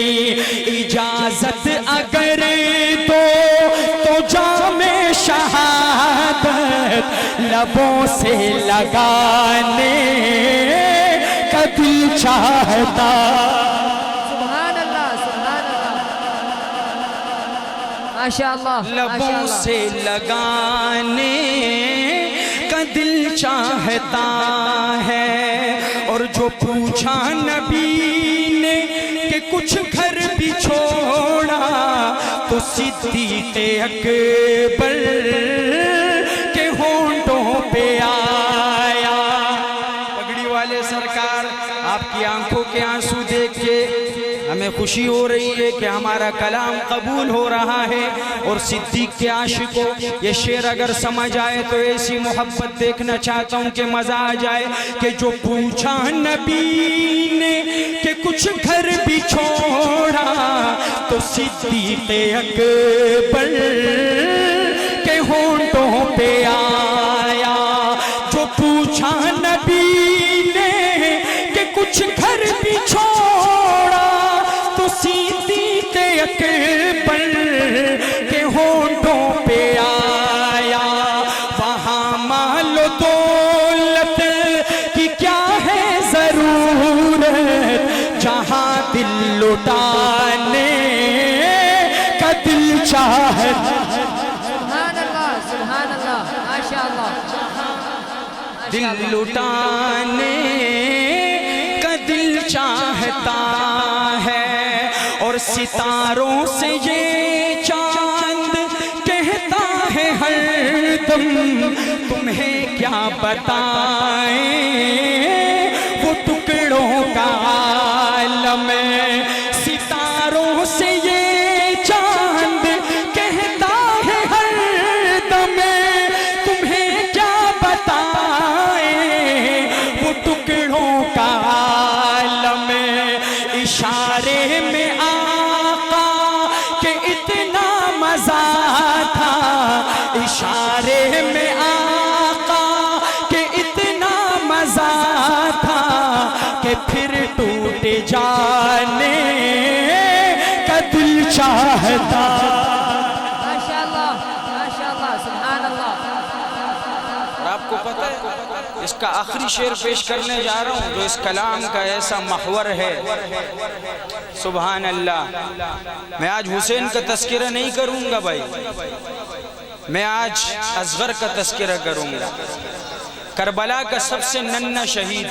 اجازت اگر تو جام شہادت لبوں سے لگانے کا دل چاہتا. سبحان اللہ سبحان اللہ ماشاءاللہ. لبوں سے لگانے کا دل چاہتا ہے. اور جو پوچھا نبی نے کہ کچھ گھر بھی چھوڑا تو صدیق اکبر کے ہونٹوں پہ آیا. پگڑی والے سرکار آپ کی آنکھوں کے آنسو دیکھ کے ہمیں خوشی ہو رہی ہے کہ ہمارا کلام قبول ہو رہا ہے. اور صدیق کے عاشقوں یہ شعر اگر سمجھ آئے تو ایسی محبت دیکھنا چاہتا ہوں کہ مزہ آ جائے. کہ جو پوچھا نبی نے کہ کچھ گھر بھی چھوڑا تو صدیق اکبر کے ہونٹوں پہ آیا. کچھ گھر بھی چھوڑا تو صدیق اکبر کے ہونٹوں پہ آیا. وہاں مال و دولت کی کیا ہے ضرورت جہاں دل لٹانے کا دل چاہتا. سبحان اللہ ماشاء اللہ. دل لٹانے کا دل چاہتا ہے اور ستاروں سے یہ چاند کہتا ہے ہر دم تمہیں کیا بتائیں وہ ٹکڑوں کا عالم ہے. ستاروں سے یہ چاند کہتا ہے ہر دم تمہیں کیا بتائیں وہ ٹکڑوں کا عالم ہے. اشارے میں آقا کہ اتنا مزہ تھا, اشارے میں آقا کہ اتنا مزہ تھا کہ پھر ٹوٹ جانے کا دل چاہتا. ماشاء اللہ سبحان اللہ. اور آپ کو پتہ ہے اس کا آخری شعر پیش کرنے جا رہا ہوں جو اس کلام کا ایسا محور ہے. سبحان اللہ. میں آج حسین کا تذکرہ نہیں کروں گا بھائی, میں آج اصغر کا تذکرہ کروں گا, کربلا کا سب سے ننھا شہید.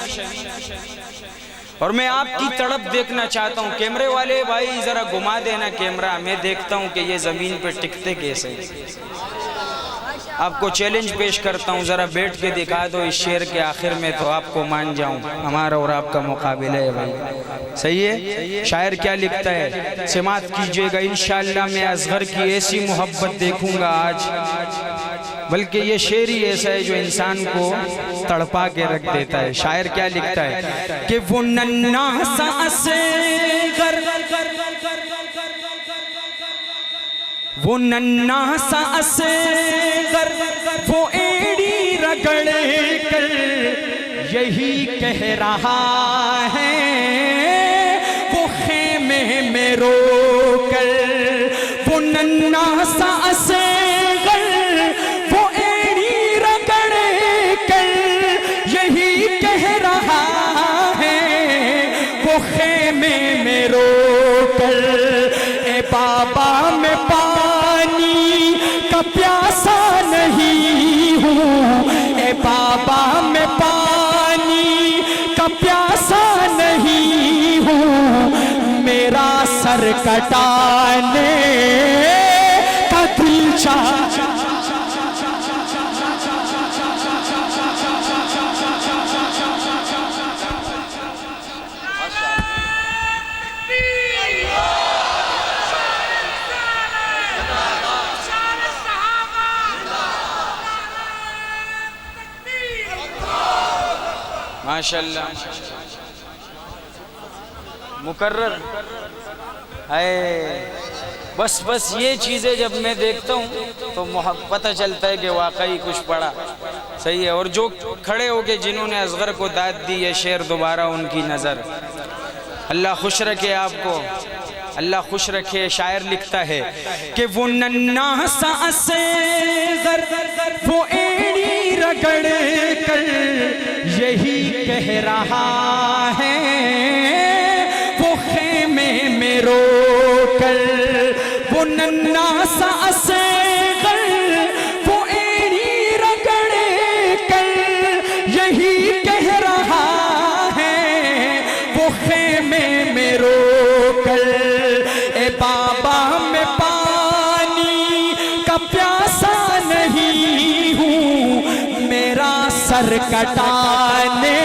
اور میں آپ کی تڑپ دیکھنا چاہتا ہوں. کیمرے والے بھائی ذرا گھما دینا کیمرہ, میں دیکھتا ہوں کہ یہ زمین پہ ٹکتے کیسے. آپ کو چیلنج پیش کرتا ہوں, ذرا بیٹھ کے دکھا دو اس شعر کے آخر میں تو آپ کو مان جاؤں. ہمارا اور آپ کا مقابلہ ہے بھائی, صحیح ہے. شاعر کیا لکھتا ہے سماعت کیجئے گا. انشاءاللہ میں اصغر کی ایسی محبت دیکھوں گا آج, بلکہ یہ شعر ہی ایسا ہے جو انسان کو تڑپا کے رکھ دیتا ہے. شاعر کیا لکھتا ہے کہ وہ ننھا سا اصغر, وہ ننھا سا اصغر وہ ایڑی رگڑ کر یہی کہہ رہا ہے وہ خیمے میں رو کر. وہ ننھا سا اصغر وہ ایڑی رگڑ کر یہی کہہ رہا ہے وہ خیمے میں رو کر. اے بابا میں پانی کا پیاسا نہیں ہوں, اے بابا میں پانی کا پیاسا نہیں ہوں, میرا سر کٹانے کا دل چاہتا. ماشاءاللہ مکرر ہے. بس یہ چیزیں جب میں دیکھتا ہوں تو پتہ چلتا ہے کہ واقعی کچھ پڑا, صحیح ہے. اور جو کھڑے ہو کے جنہوں نے اصغر کو داد دی یہ شعر دوبارہ ان کی نظر. اللہ خوش رکھے آپ کو, اللہ خوش رکھے. شاعر لکھتا ہے کہ وہ ننھا سا اصغر وہ ایڑی رگڑ کر یہی کہہ رہا ہے وہ خیمے میں رو کر. وہ ننھا سا اصغر وہ ایڑی رگڑ کر یہی کہہ رہا ہے وہ خیمے میں رو کر. اے بابا میں پانی کا پیاسا نہیں ہوں, میرا سر کٹانے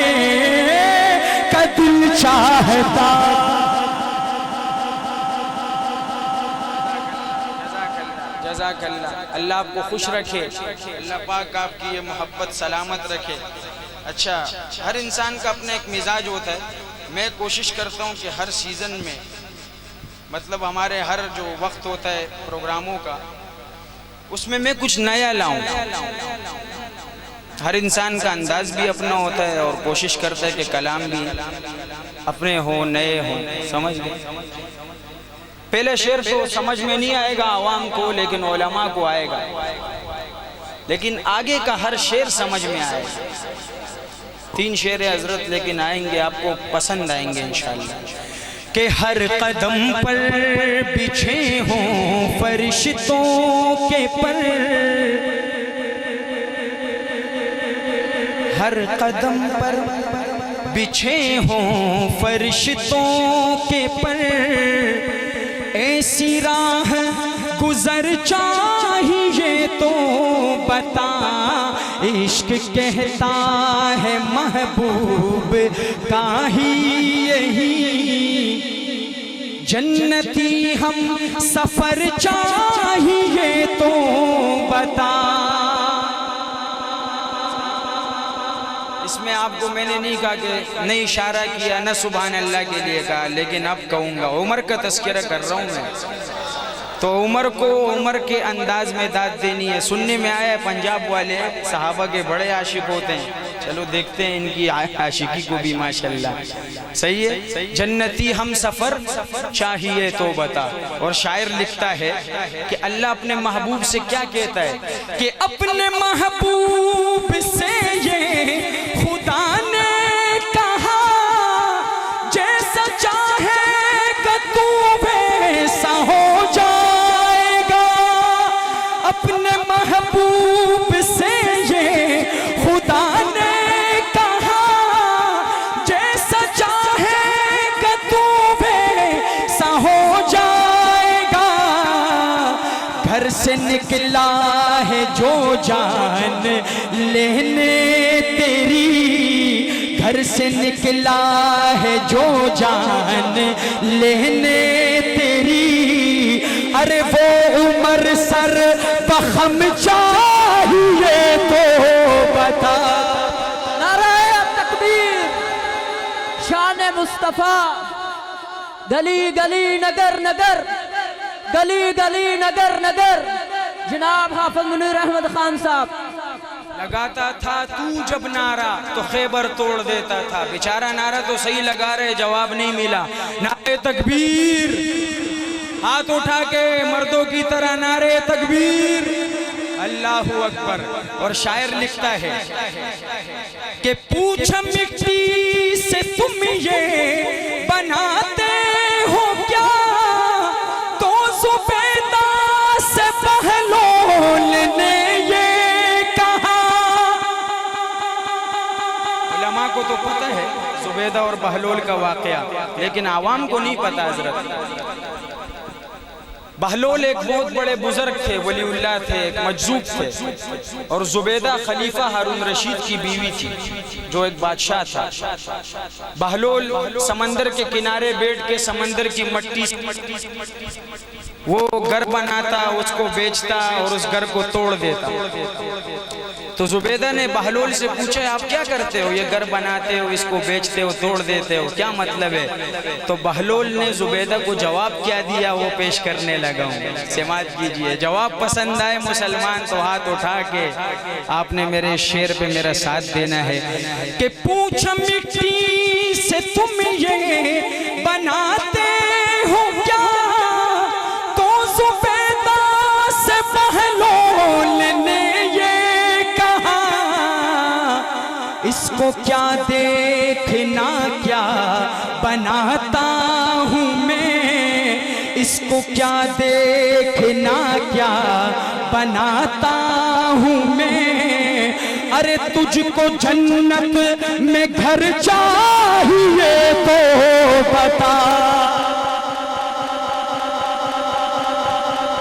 کا دل چاہتا. جزاک اللہ. اللہ آپ کو خوش رکھے, اللہ پاک آپ کی یہ محبت سلامت رکھے. اچھا, ہر انسان کا اپنا ایک مزاج ہوتا ہے. میں کوشش کرتا ہوں کہ ہر سیزن میں مطلب ہمارے ہر جو وقت ہوتا ہے پروگراموں کا اس میں کچھ نیا لاؤں. ہر انسان کا انداز بھی اپنا ہوتا ہے اور کوشش کرتا ہے کہ کلام بھی اپنے ہوں، نئے ہوں. سمجھ گئے؟ پہلے شعر تو سمجھ میں نہیں آئے گا عوام کو، لیکن علماء کو آئے گا، لیکن آگے کا ہر شعر سمجھ میں آئے گا. 3 شعر حضرت لیکن آئیں گے، آپ کو پسند آئیں گے انشاءاللہ. کہ ہر قدم پر بچھے ہوں فرشتوں کے پر، ہر قدم پر بچھے ہوں فرشتوں کے پر، ایسی راہ گزر چاہیے تو بتا، عشق کہتا ہے محبوب کا ہی یہی، جنتی ہم سفر چاہیے تو بتا. اس میں آپ کو میں نے نہیں کہا کہ نہ اشارہ کیا نہ سبحان اللہ کے لیے کہا، لیکن اب کہوں گا. عمر کا تذکرہ کر رہا ہوں میں، تو عمر کو عمر کے انداز میں داد دینی ہے. سننے میں آیا ہے پنجاب والے صحابہ کے بڑے عاشق ہوتے ہیں، چلو دیکھتے ہیں ان کی عاشقی کو بھی ماشاءاللہ. صحیح ہے. جنتی ہم سفر چاہیے تو بتا. اور شاعر لکھتا ہے کہ اللہ اپنے محبوب سے کیا کہتا ہے کہ اپنے محبوب سے یہ خدا نے کہا، جیسا چاہے گا تو ویسا ہو جائے گا. اپنے محبوب سے یہ خدا نے کہا، جیسا چاہے گا تو ویسا ہو جائے گا. گھر سے نکلا ہے جو جان لینے تیری، گھر سے نکلا ہے جو جان لینے تیری، ارے وہ عمر سر بخم چاہیے تو بتا. نعرہ تکبیر، شان مصطفیٰ. گلی گلی نگر نگر، گلی گلی نگر نگر، جناب حافظ منیر احمد خان صاحب. لگاتا تھا تو جب نعرہ تو خیبر توڑ دیتا تھا. بیچارہ نعرہ تو صحیح لگا رہے، جواب نہیں ملا. نعرہ تکبیر، ہاتھ اٹھا کے مردوں کی طرح نعرہ تکبیر، اللہ اکبر. اور شاعر لکھتا ہے کہ پوچھ مٹی سے تم یہ بناتے ہو کیا، تو زبیدہ سے بہلول نے یہ کہا. علماء کو تو پتہ ہے زبیدہ اور بہلول کا واقعہ، لیکن عوام کو نہیں پتہ حضرت. بہلول ایک بہت بڑے بزرگ تھے، ولی اللہ تھے، ایک مجذوب تھے. اور زبیدہ خلیفہ ہارون رشید کی بیوی تھی جو ایک بادشاہ تھا. بہلول سمندر کے کنارے بیٹھ کے سمندر کی مٹی وہ گھر بناتا، اس کو بیچتا اور اس گھر کو توڑ دیتا. تو زبیدہ نے بہلول سے پوچھا آپ کیا کرتے ہو؟ یہ گھر بناتے ہو، اس کو بیچتے ہو، توڑ دیتے ہو، کیا مطلب ہے؟ تو بہلول نے زبیدہ کو جواب کیا دیا وہ پیش کرنے لگا ہوں. سماعت کیجئے. جواب پسند آئے مسلمان تو ہاتھ اٹھا کے آپ نے میرے شعر پہ میرا ساتھ دینا ہے. کہ پوچھ مٹی سے تم یہ بناتے ہو کیا، تو زبیدہ سے بہلول نے یہ کہا. اس کو کیا دیکھنا کیا بناتا ہوں میں، اس کو کیا دیکھنا کیا بناتا ہوں میں. ارے تجھ کو جنت میں گھر چاہیے تو بتا،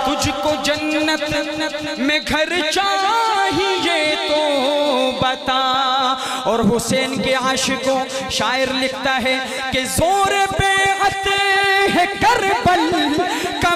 تجھ کو جنت میں گھر چاہیے تو بتا. اور حسین کے عاشقوں شاعر لکھتا ہے کہ زور بیعت ہے کربل کا